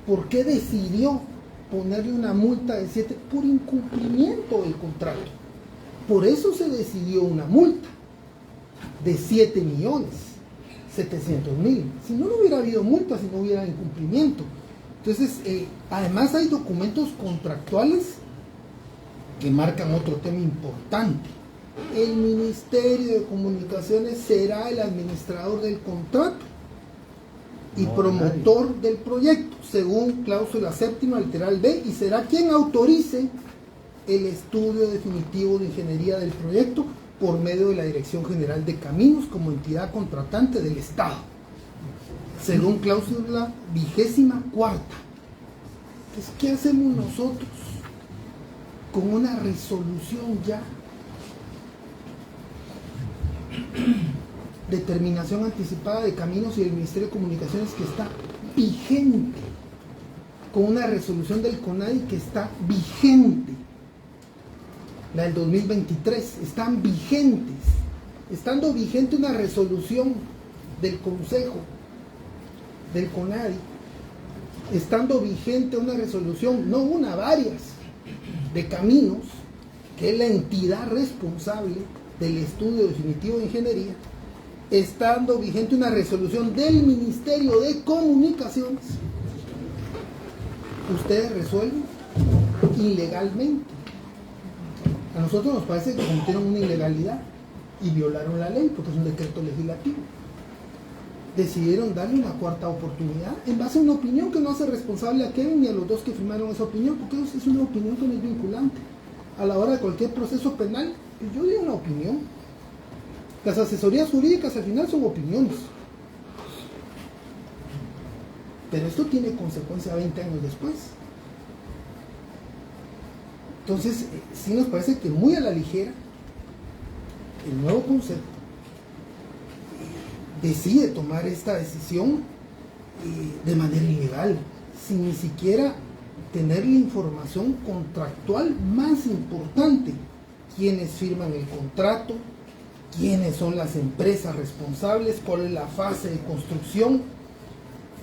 Speaker 6: ¿Por qué decidió ponerle una multa de 7? Por incumplimiento del contrato. Por eso se decidió una multa de 7 millones 700 mil. Si no, no hubiera habido multa, si no hubiera incumplimiento. Entonces, además hay documentos contractuales que marcan otro tema importante. El Ministerio de Comunicaciones será el administrador del contrato y promotor del proyecto, según cláusula 7ª, literal B, y será quien autorice el estudio definitivo de ingeniería del proyecto por medio de la Dirección General de Caminos como entidad contratante del Estado, según cláusula 24ª. Entonces, ¿qué hacemos nosotros con una resolución ya? Determinación anticipada de caminos y del Ministerio de Comunicaciones que está vigente, con una resolución del CONADI que está vigente, la del 2023, están vigentes, estando vigente una resolución del Consejo del CONADI, estando vigente una resolución, no una, varias, de Caminos, que es la entidad responsable del estudio definitivo de ingeniería, estando vigente una resolución del Ministerio de Comunicaciones, ustedes resuelven ilegalmente. A nosotros nos parece que cometieron una ilegalidad y violaron la ley porque es un decreto legislativo. Decidieron darle una 4ª oportunidad en base a una opinión que no hace responsable a Kevin ni a los 2 que firmaron esa opinión, porque es una opinión que no es vinculante. A la hora de cualquier proceso penal, yo digo una opinión. Las asesorías jurídicas al final son opiniones. Pero esto tiene consecuencia 20 años después. Entonces, sí nos parece que muy a la ligera el nuevo consejo decide tomar esta decisión de manera ilegal, sin ni siquiera tener la información contractual más importante: quiénes firman el contrato, quiénes son las empresas responsables, cuál es la fase de construcción,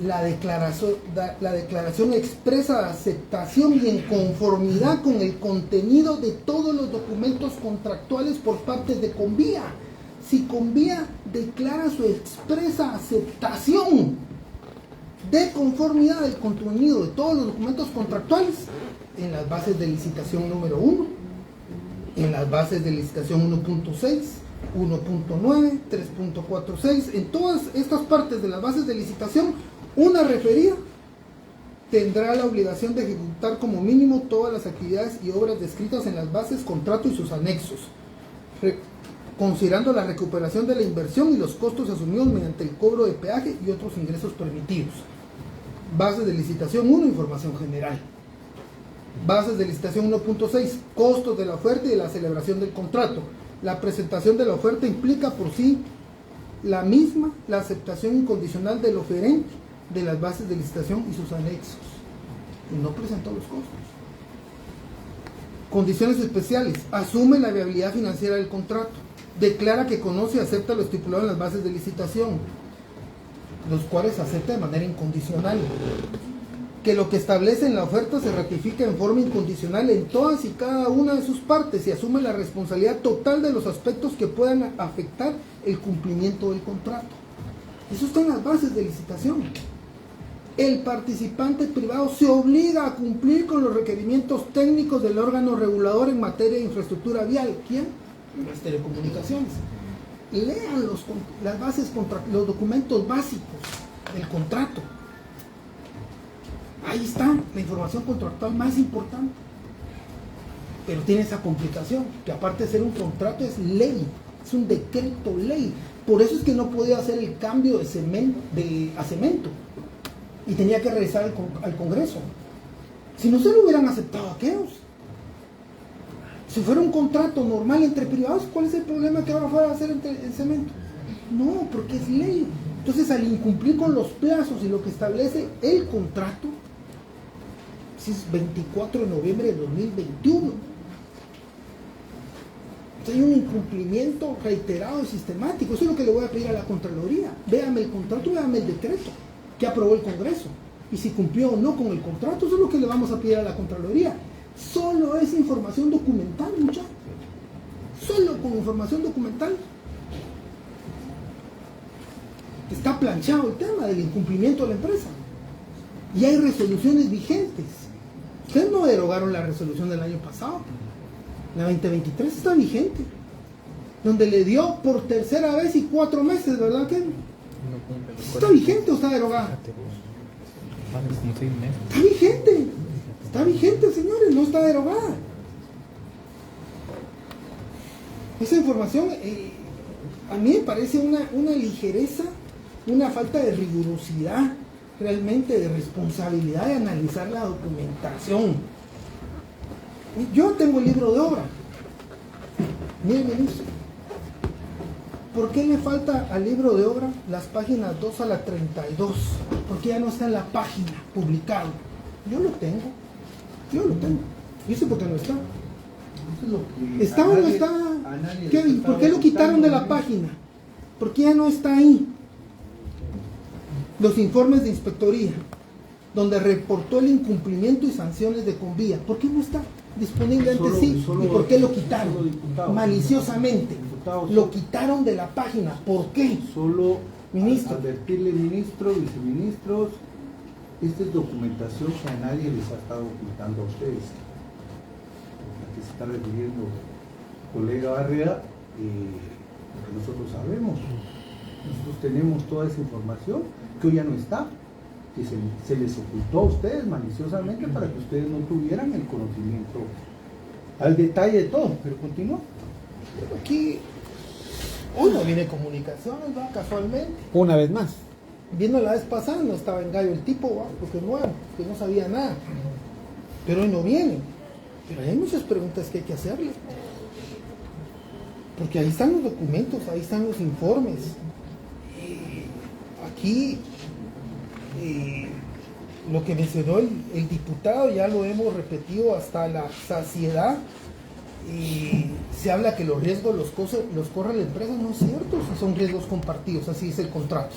Speaker 6: la declaración expresa de aceptación y en conformidad con el contenido de todos los documentos contractuales por parte de Convía. Si Convía declara su expresa aceptación de conformidad del contenido de todos los documentos contractuales en las bases de licitación número 1, en las bases de licitación 1.6, 1.9, 3.46, en todas estas partes de las bases de licitación, una referida tendrá la obligación de ejecutar como mínimo todas las actividades y obras descritas en las bases, contrato y sus anexos, considerando la recuperación de la inversión y los costos asumidos mediante el cobro de peaje y otros ingresos permitidos. Bases de licitación 1, información general. Bases de licitación 1.6, costos de la oferta y de la celebración del contrato. La presentación de la oferta implica por sí la misma la aceptación incondicional del oferente de las bases de licitación y sus anexos. Y no presentó los costos. Condiciones especiales. Asume la viabilidad financiera del contrato. Declara que conoce y acepta lo estipulado en las bases de licitación, los cuales acepta de manera incondicional. Que lo que establece en la oferta se ratifica en forma incondicional en todas y cada una de sus partes y asume la responsabilidad total de los aspectos que puedan afectar el cumplimiento del contrato. Eso está en las bases de licitación. El participante privado se obliga a cumplir con los requerimientos técnicos del órgano regulador en materia de infraestructura vial. ¿Quién? Las telecomunicaciones. Lean las bases, los documentos básicos del contrato. Ahí está la información contractual más importante. Pero tiene esa complicación, que aparte de ser un contrato es ley, es un decreto ley. Por eso es que no podía hacer el cambio a cemento y tenía que regresar al Congreso. Si no se lo hubieran aceptado aquellos. Si fuera un contrato normal entre privados, ¿cuál es el problema que ahora fuera a hacer el cemento? No, porque es ley. Entonces, al incumplir con los plazos y lo que establece el contrato, si es 24 de noviembre de 2021, entonces hay un incumplimiento reiterado y sistemático. Eso es lo que le voy a pedir a la Contraloría. Véame el contrato, véame el decreto que aprobó el Congreso. Y si cumplió o no con el contrato, eso es lo que le vamos a pedir a la Contraloría. Solo es información documental, muchachos. Solo con información documental. Está planchado el tema del incumplimiento de la empresa. Y hay resoluciones vigentes. Ustedes no derogaron la resolución del año pasado. La 2023 está vigente. Donde le dio por tercera vez y 4 meses, ¿verdad, Ken? ¿Está vigente o está derogada? Está vigente. Está vigente, señores, no está derogada. Esa información a mí me parece una ligereza, una falta de rigurosidad, realmente de responsabilidad de analizar la documentación. Yo tengo el libro de obra. Mire, ministro, ¿por qué le falta al libro de obra las páginas 2 a la 32? Porque ya no está en la página publicado. Yo lo tengo. Yo sé por qué no está. ¿Está o no está? ¿Por qué lo quitaron de la página? ¿Por qué ya no está ahí? Los informes de inspectoría, donde reportó el incumplimiento y sanciones de Convía. ¿Por qué no está disponible antes? Sí. ¿Y por qué lo quitaron? Maliciosamente. Lo quitaron de la página. ¿Por qué?
Speaker 1: Solo
Speaker 6: ministro,
Speaker 1: advertirle, ministro, viceministros, esta es documentación que a nadie les ha estado ocultando a ustedes. A la que se está refiriendo colega Barrera, porque nosotros sabemos, nosotros tenemos toda esa información que hoy ya no está, que se les ocultó a ustedes maliciosamente para que ustedes no tuvieran el conocimiento al detalle de todo. Pero continúa.
Speaker 6: aquí hoy no viene comunicaciones, ¿va? Casualmente.
Speaker 2: Una vez más.
Speaker 6: Viendo la vez pasada no estaba en gallo el tipo, ¿va? Porque es nuevo, que no sabía nada. Pero hoy no viene. Pero hay muchas preguntas que hay que hacerle. Porque ahí están los documentos, ahí están los informes. Aquí lo que mencionó el diputado ya lo hemos repetido hasta la saciedad. Se habla que los riesgos los corre la empresa. No es cierto, si son riesgos compartidos, así dice el contrato.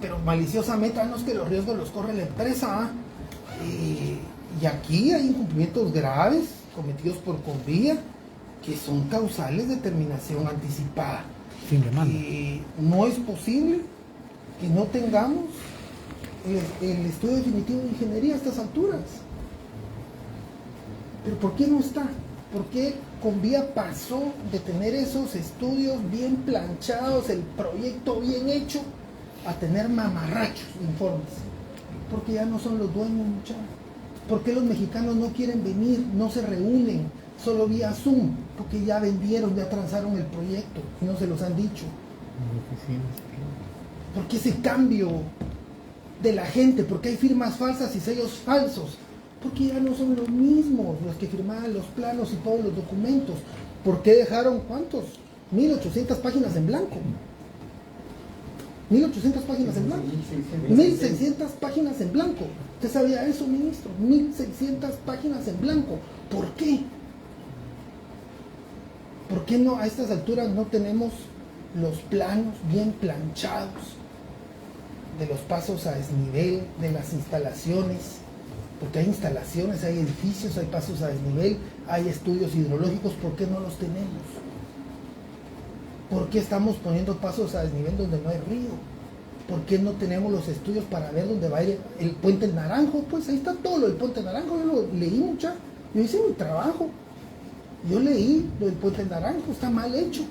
Speaker 6: Pero maliciosamente, no es que los riesgos los corre la empresa. Y aquí hay incumplimientos graves cometidos por Convía que son causales de terminación anticipada.
Speaker 2: Sin demanda.
Speaker 6: No es posible que no tengamos el estudio definitivo de ingeniería a estas alturas. Pero ¿por qué no está? ¿Por qué Convía pasó de tener esos estudios bien planchados, el proyecto bien hecho, a tener mamarrachos de informes? Porque ya no son los dueños, muchachos. ¿Por qué los mexicanos no quieren venir, no se reúnen, solo vía Zoom? Porque ya vendieron, ya transaron el proyecto y no se los han dicho. ¿Por qué ese cambio de la gente. ¿Por qué hay firmas falsas y sellos falsos? Porque ya no son los mismos los que firmaban los planos y todos los documentos. ¿Por qué dejaron cuántos? 1800 páginas en blanco. 1800 páginas en blanco. 1600 páginas en blanco. ¿Usted sabía eso, ministro? 1600 páginas en blanco. ¿Por qué? ¿Por qué no a estas alturas no tenemos los planos bien planchados de los pasos a desnivel, de las instalaciones? Porque hay instalaciones, hay edificios, hay pasos a desnivel, hay estudios hidrológicos. ¿Por qué no los tenemos? ¿Por qué estamos poniendo pasos a desnivel donde no hay río? ¿Por qué no tenemos los estudios para ver dónde va a ir el Puente Naranjo? Pues ahí está todo lo del Puente Naranjo. Yo lo leí mucha. Yo hice mi trabajo. Yo leí lo del Puente Naranjo. Está mal hecho.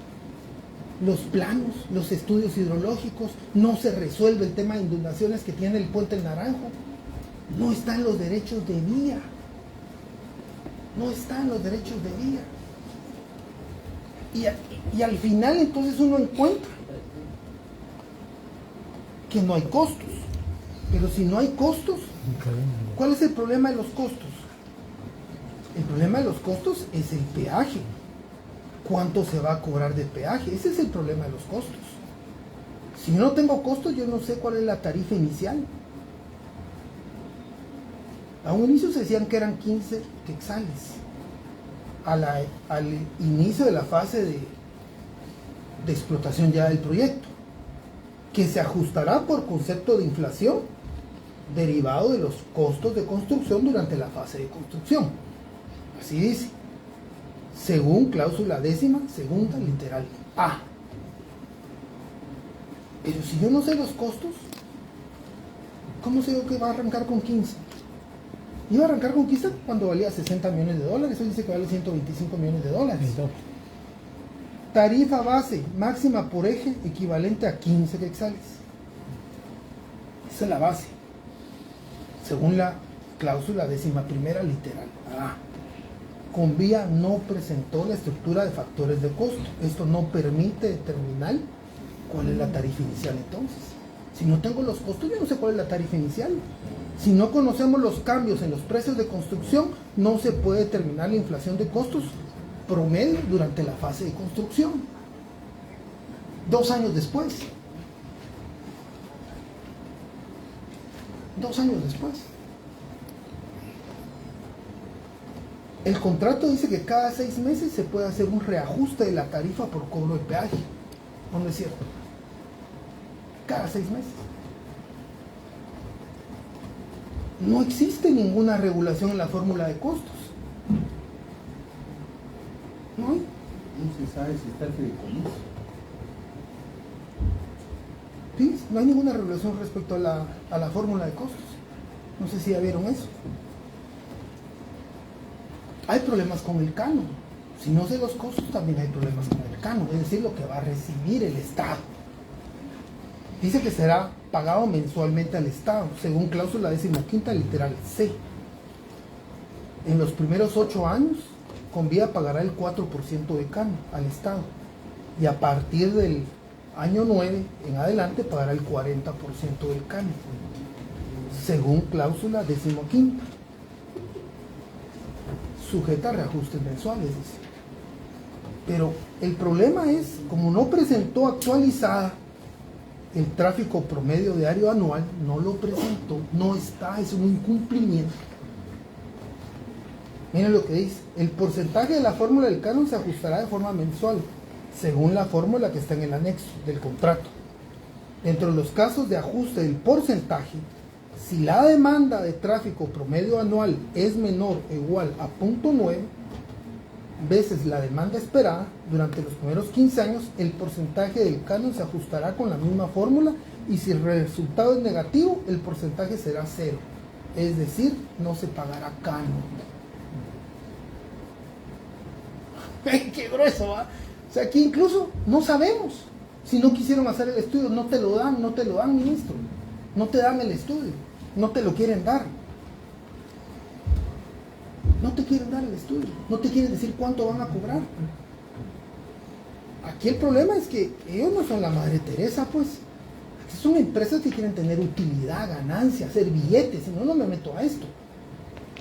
Speaker 6: Los planos, los estudios hidrológicos. No se resuelve el tema de inundaciones que tiene el Puente Naranjo. No están los derechos de vía. No están los derechos de vía. Y al final entonces uno encuentra que no hay costos. Pero si no hay costos, ¿cuál es el problema de los costos? El problema de los costos es el peaje. ¿Cuánto se va a cobrar de peaje? Ese es el problema de los costos. Si no tengo costos, yo no sé cuál es la tarifa inicial. A un inicio se decían que eran 15 quetzales. Al inicio de la fase de explotación ya del proyecto, que se ajustará por concepto de inflación derivado de los costos de construcción durante la fase de construcción. Así dice, según cláusula 10ª, literal A. Pero si yo no sé los costos, ¿cómo sé yo que va a arrancar con 15? Iba a arrancar con 15 cuando valía $60 millones, hoy dice que vale $125 millones. Tarifa base máxima por eje equivalente a 15 quetzales. Esa es la base, según la cláusula 11ª literal A. Convía no presentó la estructura de factores de costo. Esto no permite determinar cuál es la tarifa inicial entonces. Si no tengo los costos, yo no sé cuál es la tarifa inicial. Si no conocemos los cambios en los precios de construcción, no se puede determinar la inflación de costos promedio durante la fase de construcción. 2 años después. 2 años después. El contrato dice que cada 6 meses se puede hacer un reajuste de la tarifa por cobro de peaje. ¿No es cierto? Cada 6 meses. No existe ninguna regulación en la fórmula de costos. No hay.
Speaker 1: No se sabe si está el fideicomiso.
Speaker 6: Sí, no hay ninguna regulación respecto a la fórmula de costos. No sé si ya vieron eso. Hay problemas con el canon. Si no sé los costos, también hay problemas con el canon, es decir, lo que va a recibir el Estado. Dice que será pagado mensualmente al Estado, según cláusula 15ª literal C. En los primeros 8 años, Convía pagará el 4% de canon al Estado. Y a partir del año 9 en adelante pagará el 40% del canon, según cláusula 15ª. Sujeta a reajustes mensuales, dice. Pero el problema es, como no presentó actualizada el tráfico promedio diario anual, no lo presentó, no está, es un incumplimiento. Miren lo que dice: el porcentaje de la fórmula del canon se ajustará de forma mensual, según la fórmula que está en el anexo del contrato. Dentro de los casos de ajuste del porcentaje, si la demanda de tráfico promedio anual es menor o igual a 0.9 veces la demanda esperada durante los primeros 15 años, el porcentaje del canon se ajustará con la misma fórmula, y si el resultado es negativo, el porcentaje será 0. Es decir, no se pagará canon. ¡Qué grueso! ¿Va? O sea, aquí incluso no sabemos. Si no quisieron hacer el estudio, no te lo dan, ministro. No te dan el estudio, no te lo quieren dar. No te quieren dar el estudio, no te quieren decir cuánto van a cobrar. Aquí el problema es que ellos no son la Madre Teresa, pues. Son empresas que quieren tener utilidad, ganancia, hacer billetes, si no, no me meto a esto.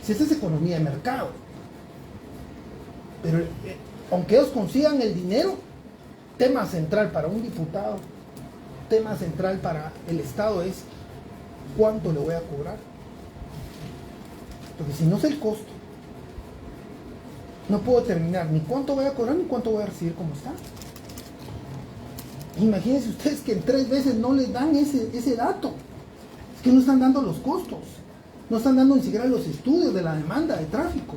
Speaker 6: Si esa es economía de mercado. Pero aunque ellos consigan el dinero, tema central para un diputado, tema central para el Estado es cuánto le voy a cobrar. Porque si no sé el costo, no puedo determinar ni cuánto voy a cobrar ni cuánto voy a recibir como está. Imagínense ustedes que en 3 veces no les dan ese dato. Es que no están dando los costos. No están dando ni siquiera los estudios de la demanda de tráfico.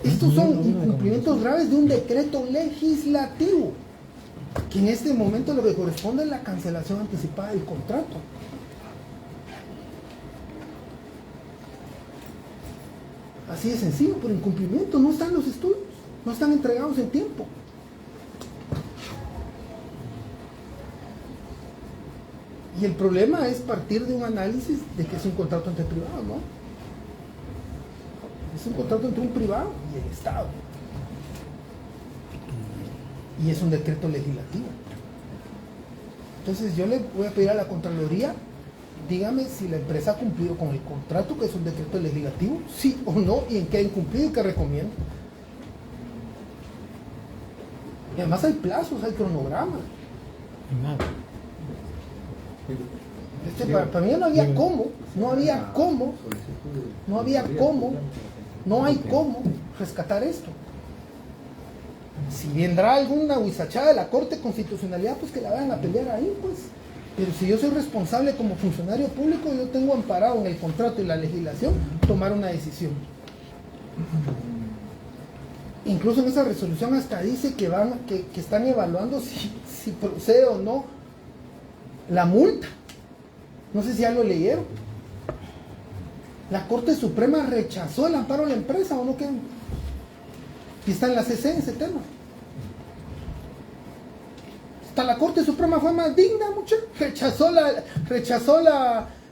Speaker 6: Estos son incumplimientos graves de un decreto legislativo, que en este momento lo que corresponde es la cancelación anticipada del contrato. Así de sencillo, por incumplimiento. No están los estudios, no están entregados en tiempo. Y el problema es partir de un análisis de que es un contrato entre privados, ¿no? Es un contrato entre un privado y el Estado. Y es un decreto legislativo. Entonces yo le voy a pedir a la Contraloría, dígame si la empresa ha cumplido con el contrato, que es un decreto legislativo, sí o no, y en qué ha incumplido y qué recomienda. Y además hay plazos, hay cronogramas. Para mí no había cómo rescatar esto. Si vendrá alguna huizachada de la Corte de Constitucionalidad, pues que la vayan a pelear ahí, pues. Pero si yo soy responsable como funcionario público, yo tengo amparado en el contrato y la legislación tomar una decisión. Incluso en esa resolución hasta dice que están evaluando si procede o no la multa. No sé si ya lo leyeron. La Corte Suprema rechazó el amparo de la empresa, ¿o no? ¿Qué? Y está en la CC ese tema. Hasta la Corte Suprema fue más digna, muchachos. Rechazó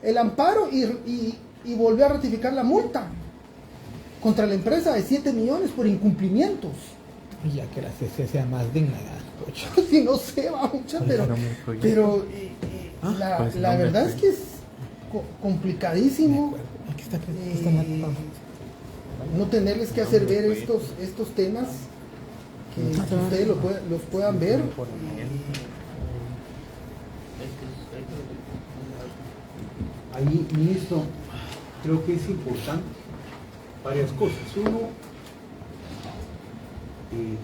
Speaker 6: el amparo y volvió a ratificar la multa contra la empresa de 7 millones por incumplimientos.
Speaker 5: Y ya que la CC sea más digna,
Speaker 6: Si no se va, mucha, pero la verdad es que es complicadísimo no tenerles que hacer ver estos temas, que ustedes los puedan ver.
Speaker 1: Ahí, ministro, creo que es importante varias cosas. Uno,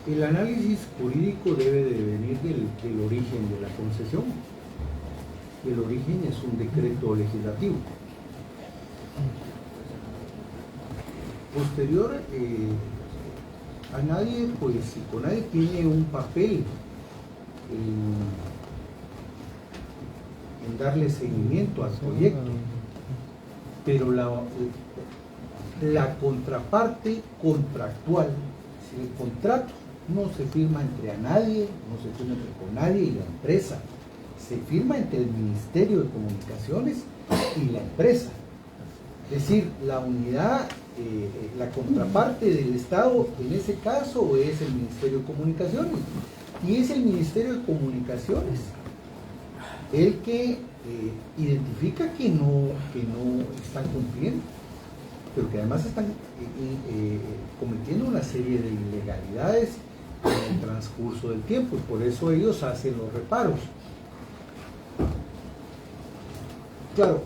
Speaker 1: el análisis jurídico debe de venir del origen de la concesión. El origen es un decreto legislativo. Posterior, a nadie, pues, si nadie tiene un papel en darle seguimiento al proyecto, pero la contraparte contractual, si el contrato no se firma entre a nadie, no se firma entre Conadi y la empresa, se firma entre el Ministerio de Comunicaciones y la empresa. Es decir, la unidad, la contraparte del Estado en ese caso es el Ministerio de Comunicaciones, y es el Ministerio de Comunicaciones el que identifica que no están cumpliendo, pero que además están cometiendo una serie de ilegalidades en el transcurso del tiempo, y por eso ellos hacen los reparos. Claro,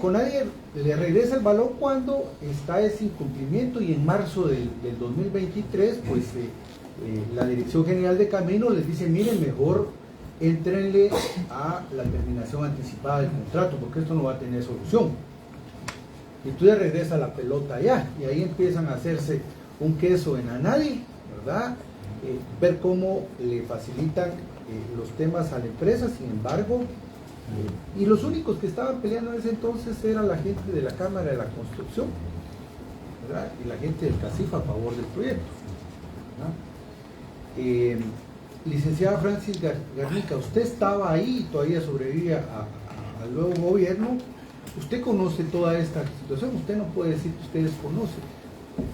Speaker 1: con nadie le regresa el valor cuando está ese incumplimiento, y en marzo del 2023, pues la Dirección General de Caminos les dice: miren, mejor éntrenle a la terminación anticipada del contrato, porque esto no va a tener solución. Y tú ya regresa la pelota allá, y ahí empiezan a hacerse un queso en ANADI, ¿verdad? Ver cómo le facilitan los temas a la empresa. Sin embargo, y los únicos que estaban peleando en ese entonces era la gente de la Cámara de la Construcción, ¿verdad? Y la gente del CACIF a favor del proyecto, ¿verdad? Licenciada Francis Garnica, usted estaba ahí y todavía sobrevive al nuevo gobierno. Usted conoce toda esta situación, usted no puede decir que ustedes conocen.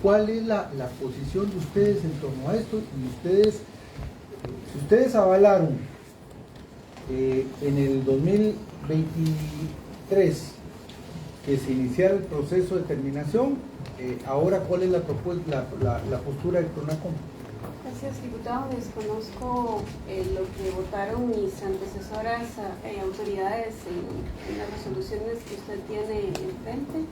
Speaker 1: ¿Cuál es la posición de ustedes en torno a esto? Y ustedes, Si ustedes avalaron en el 2023 que se iniciara el proceso de terminación, ahora ¿cuál es la postura del CRONACOM?
Speaker 7: Gracias, diputado. Desconozco lo que votaron mis antecesoras autoridades en las resoluciones que usted tiene enfrente.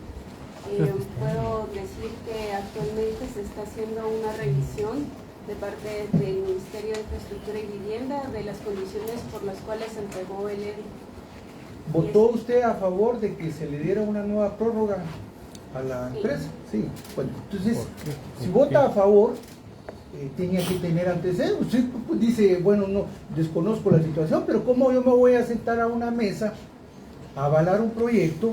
Speaker 7: Puedo decir que actualmente se está haciendo una revisión de parte del Ministerio de Infraestructura y Vivienda de las condiciones por las cuales se entregó el EDI.
Speaker 1: ¿Votó usted a favor de que se le diera una nueva prórroga a la empresa? Sí. Bueno, entonces, si vota a favor, tenía que tener antecedentes. Usted pues, dice, bueno, no, desconozco la situación, pero ¿cómo yo me voy a sentar a una mesa a avalar un proyecto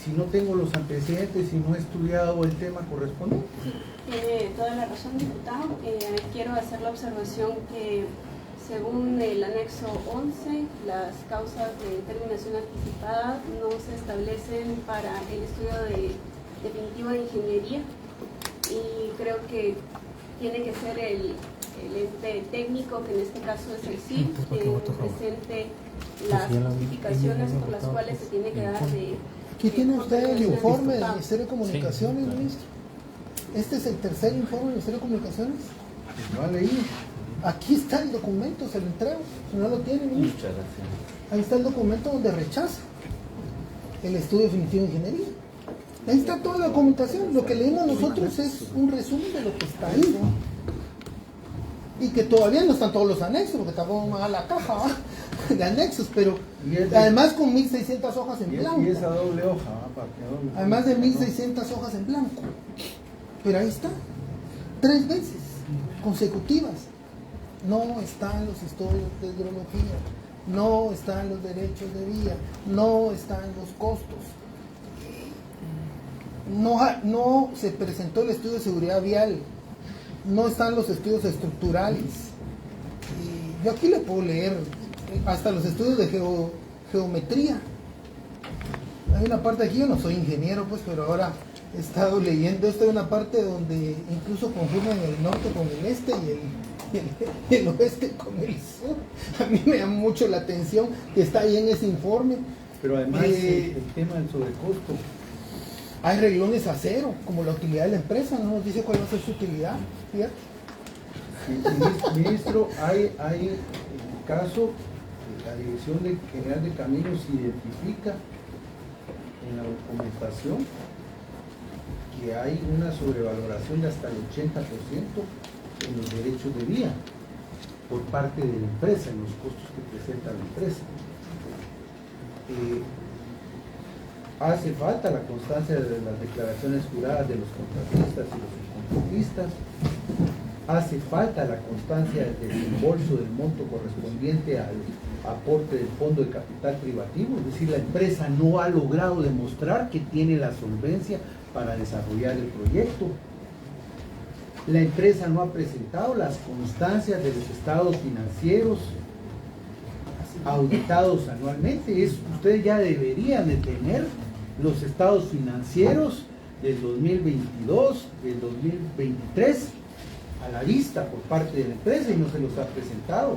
Speaker 1: si no tengo los antecedentes y no he estudiado el tema correspondiente?
Speaker 7: Tiene toda la razón, diputado. Quiero hacer la observación que según el anexo 11, las causas de terminación anticipada no se establecen para el estudio definitivo de ingeniería, y creo que tiene que ser el ente técnico, que en este caso es el CIF, que presente las justificaciones por las cuales se tiene que dar de...
Speaker 6: Aquí tiene usted el informe del Ministerio de Comunicaciones, ministro. Este es el tercer informe del Ministerio de Comunicaciones.
Speaker 1: No ha leído.
Speaker 6: Aquí está el documento, se lo entrego. Si no lo tiene, ministro.
Speaker 4: Muchas gracias.
Speaker 6: Ahí está el documento donde rechaza el estudio definitivo de ingeniería. Ahí está toda la documentación. Lo que leímos nosotros es un resumen de lo que está ahí. Y que todavía no están todos los anexos, porque tampoco van a la caja, ¿va? De anexos, pero además con 1.600 hojas en blanco.
Speaker 1: Y esa doble hoja,
Speaker 6: Además de 1.600 hojas en blanco. Pero ahí está. 3 veces consecutivas. No están los estudios de hidrología, no están los derechos de vía, no están los costos. No se presentó el estudio de seguridad vial, no están los estudios estructurales. Y yo aquí le puedo leer hasta los estudios de geometría. Hay una parte aquí, yo no soy ingeniero, pues, pero ahora he estado leyendo esto, hay una parte donde incluso confunden el norte con el este y el oeste con el sur. A mí me llama mucho la atención que está ahí en ese informe.
Speaker 1: Pero además el tema del sobrecosto.
Speaker 6: Hay reglones a cero, como la utilidad de la empresa, no nos dice cuál va a ser su utilidad. Fíjate.
Speaker 1: Sí, ministro, hay en el caso, la Dirección General de Caminos identifica en la documentación que hay una sobrevaloración de hasta el 80% en los derechos de vía por parte de la empresa, en los costos que presenta la empresa. Hace falta la constancia de las declaraciones juradas de los contratistas y los subcontratistas. Hace falta la constancia del desembolso del monto correspondiente al aporte del fondo de capital privativo, es decir, la empresa no ha logrado demostrar que tiene la solvencia para desarrollar el proyecto. La empresa no ha presentado las constancias de los estados financieros auditados anualmente. Ustedes ya deberían de tener los estados financieros del 2022, del 2023 a la vista por parte de la empresa y no se los ha presentado.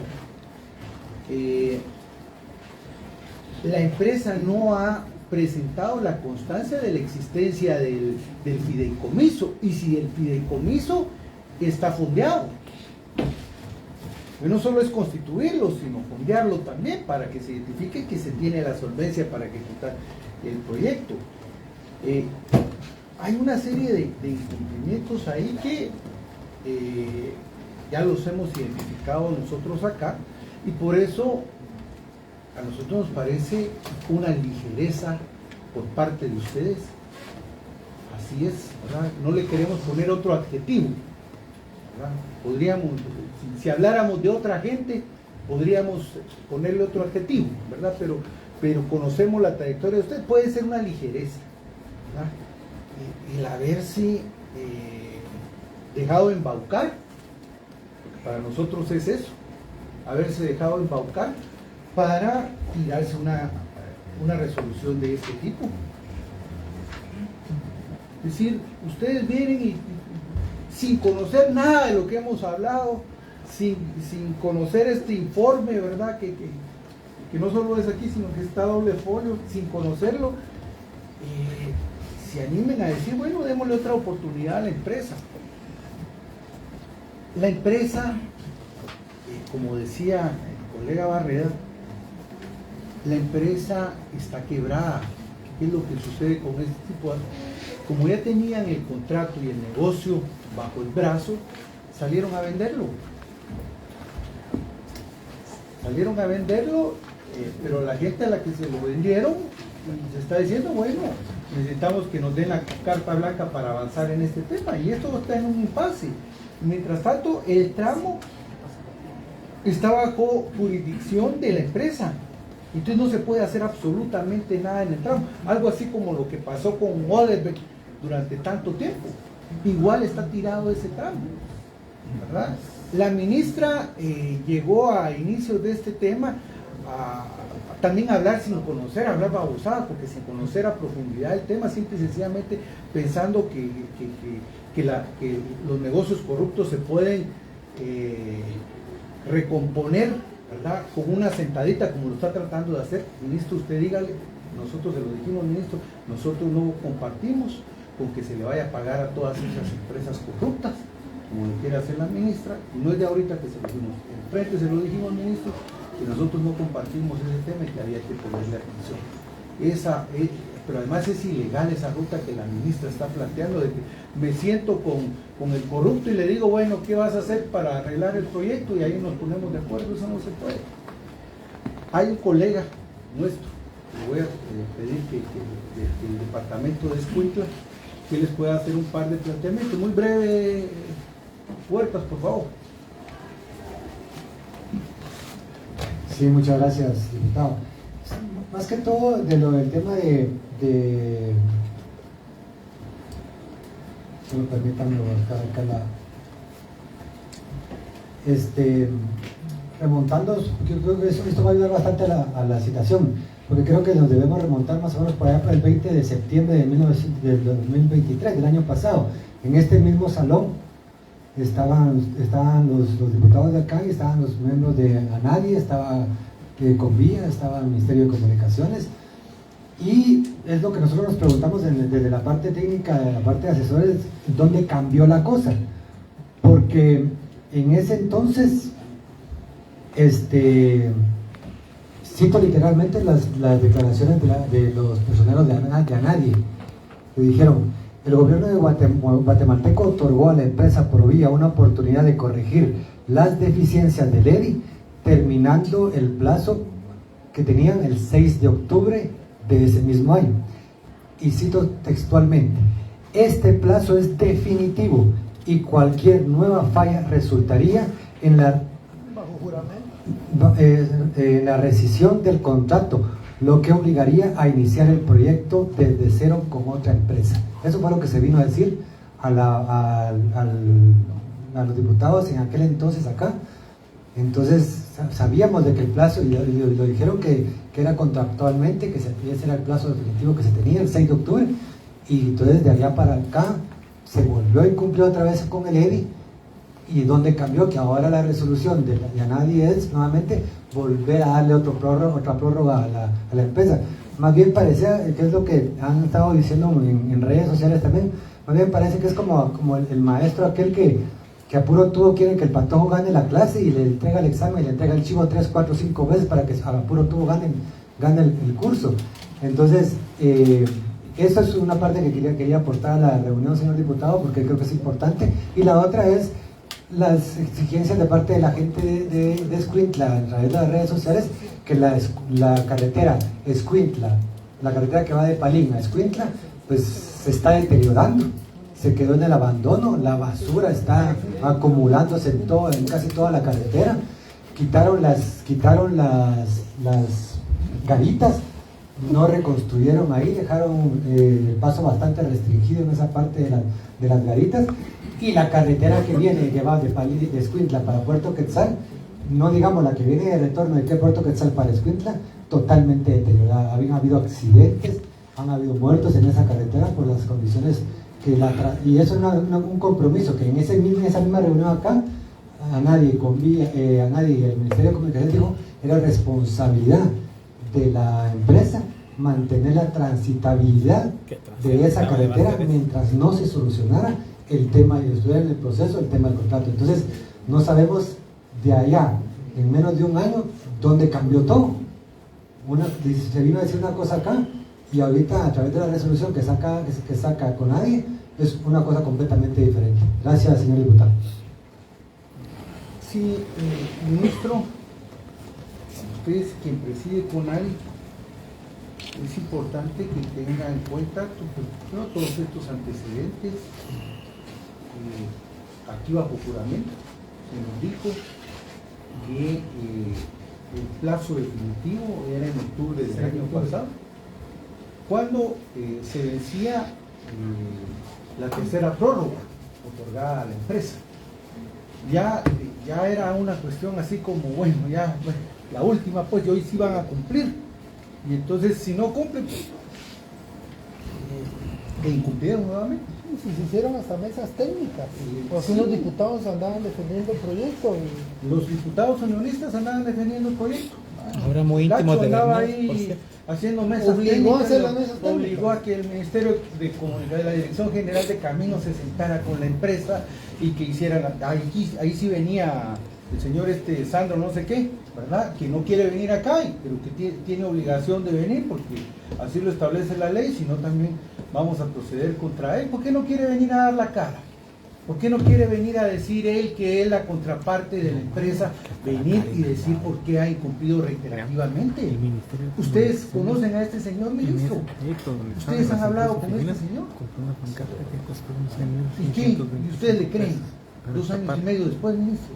Speaker 1: La empresa no ha presentado la constancia de la existencia del fideicomiso, y si el fideicomiso está fondeado. No solo es constituirlo, sino fondearlo también para que se identifique que se tiene la solvencia para ejecutar el proyecto. Hay una serie de incumplimientos ahí que ya los hemos identificado nosotros acá, y por eso a nosotros nos parece una ligereza por parte de ustedes. Así es, ¿verdad? No le queremos poner otro adjetivo, ¿verdad? Podríamos, si habláramos de otra gente, podríamos ponerle otro adjetivo, ¿verdad? Pero conocemos la trayectoria de ustedes. Puede ser una ligereza, ¿verdad? El haberse dejado embaucar, porque para nosotros es eso, haberse dejado embaucar para tirarse una resolución de este tipo. Es decir, ustedes vienen y sin conocer nada de lo que hemos hablado, sin conocer este informe, ¿verdad? Que no solo es aquí, sino que está doble folio, sin conocerlo, se animen a decir, bueno, démosle otra oportunidad a la empresa. La empresa, como decía el colega Barreda, la empresa está quebrada. ¿Qué es lo que sucede con este tipo de... Como ya tenían el contrato y el negocio bajo el brazo, salieron a venderlo. Pero la gente a la que se lo vendieron se está diciendo, bueno, necesitamos que nos den la carta blanca para avanzar en este tema, y esto está en un impasse. Mientras tanto, el tramo está bajo jurisdicción de la empresa, entonces no se puede hacer absolutamente nada en el tramo, algo así como lo que pasó con Odebrecht durante tanto tiempo. Igual está tirado ese tramo, ¿verdad? La ministra llegó a inicios de este tema a también hablar sin conocer, hablar babosadas, porque sin conocer a profundidad el tema, simple y sencillamente pensando que los negocios corruptos se pueden recomponer, ¿verdad? Con una sentadita, como lo está tratando de hacer. Ministro, usted dígale, nosotros se lo dijimos, ministro, nosotros no compartimos con que se le vaya a pagar a todas esas empresas corruptas, como lo quiere hacer la ministra, y no es de ahorita que se lo dijimos, enfrente se lo dijimos, ministro, que nosotros no compartimos ese tema y que había que ponerle atención. Pero además es ilegal esa ruta que la ministra está planteando, de que me siento con el corrupto y le digo, bueno, ¿qué vas a hacer para arreglar el proyecto? Y ahí nos ponemos de acuerdo, eso no se puede. Hay un colega nuestro, le voy a pedir que el departamento de Escuintla, que les pueda hacer un par de planteamientos, muy breve, Huertas, por favor.
Speaker 8: Sí, muchas gracias, diputado. Más que todo del tema de solo permítanme buscar acá remontando, yo creo que esto va a ayudar bastante a la citación, porque creo que nos debemos remontar más o menos por allá para el 20 de septiembre del 2023, del año pasado. En este mismo salón estaban los diputados de acá y estaban los miembros de ANADI, estaba Convía, estaba el Ministerio de Comunicaciones, y es lo que nosotros nos preguntamos desde la parte técnica, de la parte de asesores, ¿dónde cambió la cosa? Porque en ese entonces, cito literalmente las declaraciones de los personeros de ANADI, que dijeron: el gobierno de guatemalteco otorgó a la empresa Provía una oportunidad de corregir las deficiencias del EDI, terminando el plazo que tenían el 6 de octubre de ese mismo año. Y cito textualmente: este plazo es definitivo y cualquier nueva falla resultaría en la rescisión del contrato, lo que obligaría a iniciar el proyecto desde cero con otra empresa. Eso fue lo que se vino a decir a los diputados en aquel entonces acá. Entonces sabíamos de que el plazo, y lo dijeron que era contractualmente, que ese era el plazo definitivo que se tenía, el 6 de octubre, y entonces de allá para acá se volvió a incumplir otra vez con el EDI. Y donde cambió, que ahora la resolución de ANADI es nuevamente volver a darle otra prórroga a la empresa. Más bien parecía, que es lo que han estado diciendo en redes sociales también, más bien parece que es como el maestro aquel que a puro tubo quiere que el patojo gane la clase y le entrega el examen y le entrega el chivo 3, 4, 5 veces para que a puro tubo gane el curso. Entonces, esa es una parte que quería aportar a la reunión, señor diputado, porque creo que es importante. Y la otra es las exigencias de parte de la gente de Escuintla a través de las redes sociales, que la carretera Escuintla, la carretera que va de Palín a Escuintla, pues se está deteriorando, se quedó en el abandono, la basura está acumulándose en casi toda la carretera, quitaron las garitas, no reconstruyeron ahí, dejaron el paso bastante restringido en esa parte de las garitas. Y la carretera que va de Palín, de Escuintla para Puerto Quetzal, no digamos la que viene de retorno de Puerto Quetzal para Escuintla, totalmente deteriorada. Habían habido accidentes, han habido muertos en esa carretera por las condiciones y eso es un compromiso que en esa misma reunión acá a nadie y el Ministerio de Comunicación dijo, era responsabilidad de la empresa mantener la transitabilidad de esa carretera mientras no se solucionara el tema y estuviera en el proceso el tema del contrato. Entonces no sabemos de allá, en menos de un año, dónde cambió todo. Se vino a decir una cosa acá y ahorita a través de la resolución que saca con nadie es una cosa completamente diferente. Gracias, señor diputado.
Speaker 1: Sí, ministro, usted es quien preside CONADI, es importante que tenga en cuenta todos estos antecedentes. Aquí bajo juramento se nos dijo que el plazo definitivo era en octubre del año pasado, cuando se vencía la tercera prórroga otorgada a la empresa. Ya era una cuestión así como, la última, pues, y hoy sí van a cumplir. Y entonces, si no cumplen, que incumplieron nuevamente.
Speaker 6: Si se hicieron hasta mesas técnicas, porque los diputados andaban defendiendo el proyecto.
Speaker 1: Los diputados unionistas andaban defendiendo el proyecto.
Speaker 5: Ahora muy íntimo de
Speaker 1: andaba
Speaker 5: Bernal,
Speaker 1: ahí haciendo mesas
Speaker 6: Obligó
Speaker 1: técnicas,
Speaker 6: a hacer las mesas técnicas.
Speaker 1: obligó a que el Ministerio de Comunicación, la Dirección General de Caminos se sentara con la empresa y que hicieran, ahí sí venía el señor Sandro no sé qué, ¿verdad? Que no quiere venir acá, pero que tiene obligación de venir porque así lo establece la ley, sino también vamos a proceder contra él. ¿Por qué no quiere venir a dar la cara? ¿Por qué no quiere venir a decir él que es la contraparte de la empresa, venir y decir por qué ha incumplido reiterativamente? ¿Ustedes conocen a este señor, ministro? ¿Ustedes han hablado con este señor? ¿Y qué? ¿Y ustedes le creen? 2 años y medio después, ministro.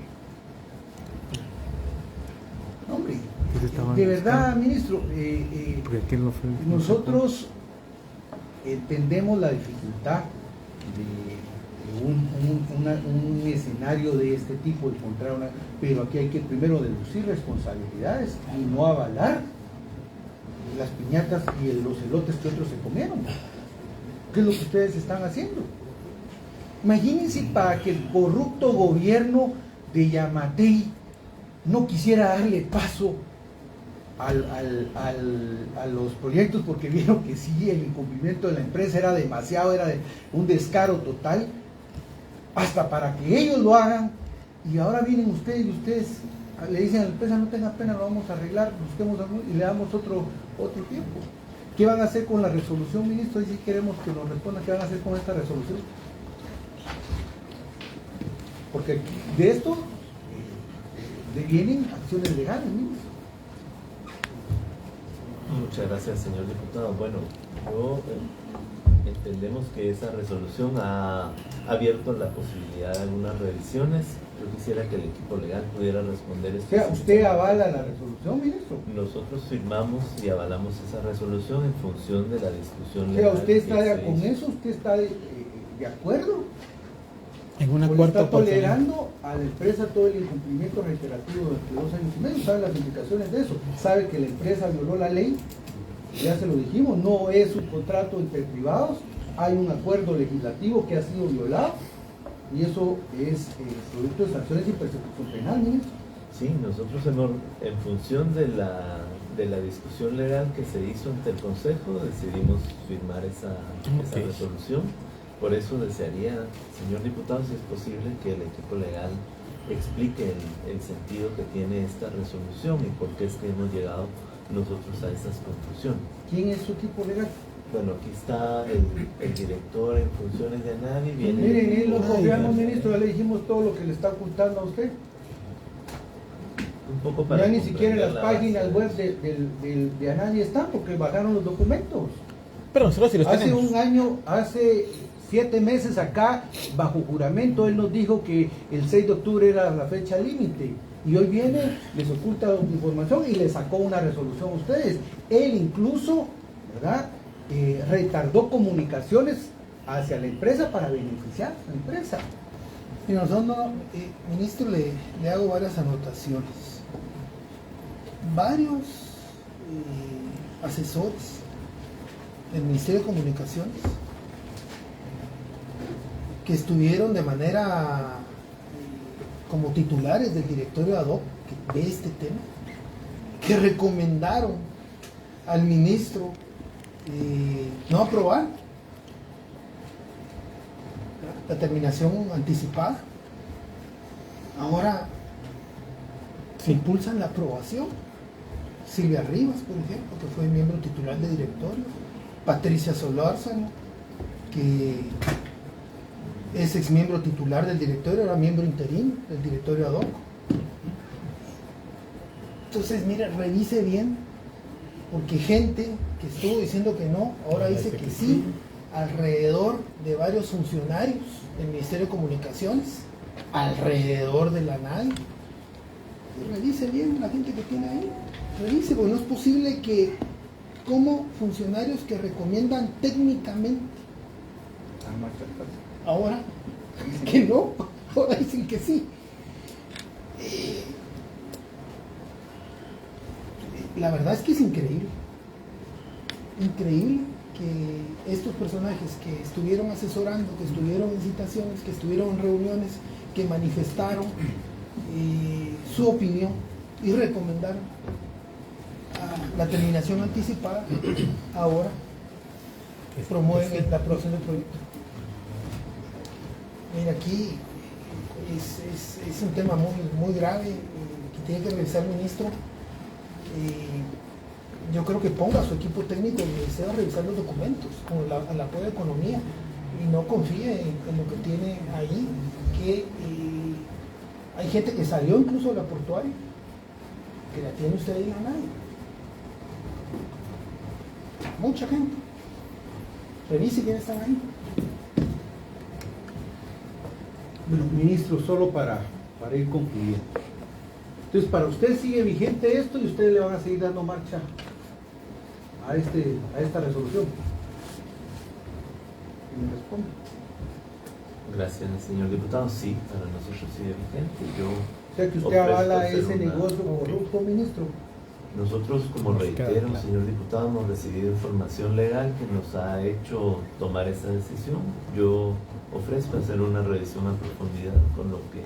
Speaker 1: No, hombre, de verdad, ministro, nosotros entendemos la dificultad de un escenario de este tipo, de encontrar pero aquí hay que primero deducir responsabilidades y no avalar las piñatas y los elotes que otros se comieron. ¿Qué es lo que ustedes están haciendo? Imagínense para que el corrupto gobierno de Yamatei no quisiera darle paso a los proyectos porque vieron que sí, el incumplimiento de la empresa era demasiado, era de un descaro total, hasta para que ellos lo hagan, y ahora vienen ustedes y ustedes le dicen a la empresa no tenga pena, lo vamos a arreglar, busquemos y le damos otro tiempo. ¿Qué van a hacer con la resolución, ministro? Y si queremos que nos respondan qué van a hacer con esta resolución, porque de esto vienen acciones legales, ministro.
Speaker 4: Muchas gracias, señor diputado. Bueno, entendemos que esa resolución ha abierto la posibilidad de algunas revisiones. Yo quisiera que el equipo legal pudiera responder esto.
Speaker 1: O sea, ¿usted avala la resolución, ministro?
Speaker 4: Nosotros firmamos y avalamos esa resolución en función de la discusión
Speaker 1: legal. O sea, ¿usted está con
Speaker 4: hizo.
Speaker 1: eso? ¿Usted está de acuerdo?
Speaker 5: En un
Speaker 1: ¿O
Speaker 5: acuerdo
Speaker 1: está tolerando a la empresa todo el incumplimiento reiterativo durante 2 años y medio? ¿Sabe las implicaciones de eso? ¿Sabe que la empresa violó la ley? Ya se lo dijimos, no es un contrato entre privados, hay un acuerdo legislativo que ha sido violado y eso es producto de sanciones y persecución penal, ministro.
Speaker 4: Sí, nosotros en función de la discusión legal que se hizo ante el Consejo decidimos firmar esa resolución. Por eso desearía, señor diputado, si es posible, que el equipo legal explique el sentido que tiene esta resolución y por qué es que hemos llegado nosotros a estas conclusiones.
Speaker 1: ¿Quién es su equipo legal?
Speaker 4: Bueno, aquí está el director en funciones de ANADI.
Speaker 1: Miren, él lo confiamos, ministro, ya le dijimos todo lo que le está ocultando a usted.
Speaker 4: Un poco para
Speaker 1: ya ni siquiera en las páginas web
Speaker 4: de
Speaker 1: de ANADI están porque bajaron los documentos.
Speaker 2: Pero nosotros sí los tenemos.
Speaker 1: Un año, hace 7 meses acá, bajo juramento, él nos dijo que el 6 de octubre era la fecha límite. Y hoy viene, les oculta información y les sacó una resolución a ustedes. Él incluso, ¿verdad?, retardó comunicaciones hacia la empresa para beneficiar a la empresa.
Speaker 6: Y nosotros, ministro, le hago varias anotaciones. Varios asesores del Ministerio de Comunicaciones que estuvieron de manera como titulares del directorio ad hoc que ve este tema, que recomendaron al ministro no aprobar la terminación anticipada. Ahora se impulsan la aprobación. Silvia Rivas, por ejemplo, que fue miembro titular de directorio, Patricia Solórzano, que es ex miembro titular del directorio, era miembro interino del directorio ad hoc. Entonces, mira, revise bien, porque gente que estuvo diciendo que no, ahora dice que sí, alrededor de varios funcionarios del Ministerio de Comunicaciones, alrededor de la NADI. Y revise bien la gente que tiene ahí, revise, porque no es posible que como funcionarios que recomiendan técnicamente, ahora que no, ahora dicen que sí. La verdad es que es increíble que estos personajes que estuvieron asesorando, que estuvieron en citaciones, que estuvieron en reuniones, que manifestaron su opinión y recomendaron la terminación anticipada, ahora promueven la aprobación del proyecto. Mira, aquí es un tema muy grave que tiene que revisar el ministro. Yo creo que ponga a su equipo técnico del ministerio a revisar los documentos con el apoyo de Economía y no confíe en lo que tiene ahí, que hay gente que salió incluso de la portuaria, que la tiene usted ahí en la nave. Mucha gente. Revise quiénes están ahí.
Speaker 1: Bueno, ministro, solo para ir concluyendo. Entonces, para usted sigue vigente esto y ustedes le van a seguir dando marcha a esta resolución. ¿Y me responde?
Speaker 4: Gracias, señor diputado. Sí, para nosotros sigue vigente.
Speaker 1: O sea, que usted avala ese negocio corrupto, ministro.
Speaker 4: Nosotros, como reitero, señor diputado, hemos recibido información legal que nos ha hecho tomar esa decisión. Yo ofrezco hacer una revisión a profundidad con lo que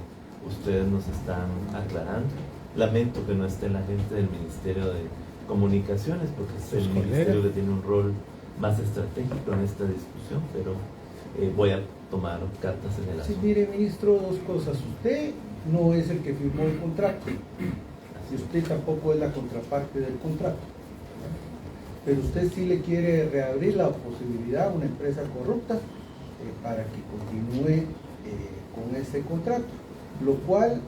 Speaker 4: ustedes nos están aclarando. Lamento que no esté la gente del Ministerio de Comunicaciones, porque es el ministerio que tiene un rol más estratégico en esta discusión, pero voy a tomar cartas en el asunto.
Speaker 1: Sí, mire, ministro, dos cosas. Usted no es el que firmó el contrato, y usted tampoco es la contraparte del contrato, pero usted sí le quiere reabrir la posibilidad a una empresa corrupta para que continúe con ese contrato, lo cual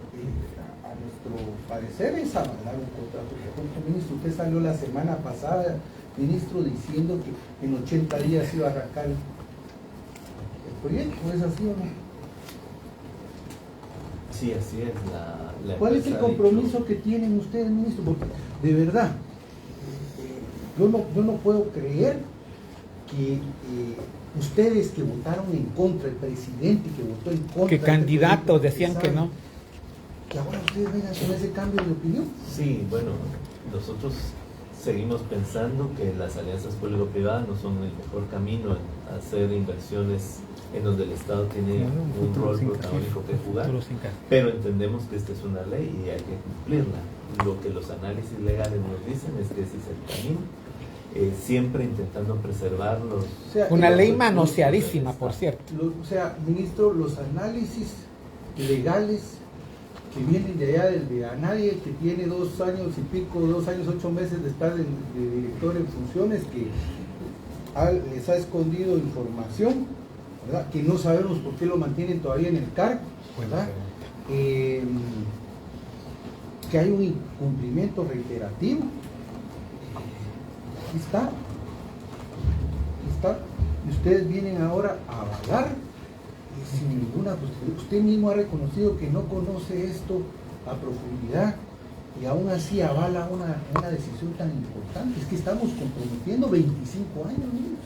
Speaker 1: a nuestro parecer es avalar un contrato corrupto. Ministro, usted salió la semana pasada, ministro, diciendo que en 80 días iba a arrancar el proyecto. ¿Es así o no?
Speaker 4: Sí, así es.
Speaker 1: ¿Cuál es el compromiso que tienen ustedes, ministro? Porque de verdad, yo no puedo creer que ustedes que votaron en contra, el presidente que votó en contra,
Speaker 2: que candidatos decían que no,
Speaker 1: que ahora ustedes vengan con ese cambio de opinión.
Speaker 4: Sí, bueno, nosotros seguimos pensando que las alianzas público-privadas no son el mejor camino a hacer inversiones en donde el Estado tiene un rol protagónico que jugar, pero entendemos que esta es una ley y hay que cumplirla. Lo que los análisis legales nos dicen es que ese es el camino, siempre intentando preservar los...
Speaker 2: O sea, una ley manoseadísima, por cierto.
Speaker 1: O sea, ministro, los análisis legales que vienen de allá, de a nadie que tiene 2 años y pico, 2 años, 8 meses de estar de director en funciones, que les ha escondido información, ¿verdad? Que no sabemos por qué lo mantienen todavía en el cargo, ¿verdad? Que hay un incumplimiento reiterativo. Aquí está. Y ustedes vienen ahora a avalar sin ninguna justificación. Usted mismo ha reconocido que no conoce esto a profundidad y aún así avala una decisión tan importante. Es que estamos comprometiendo 25 años, ¿no?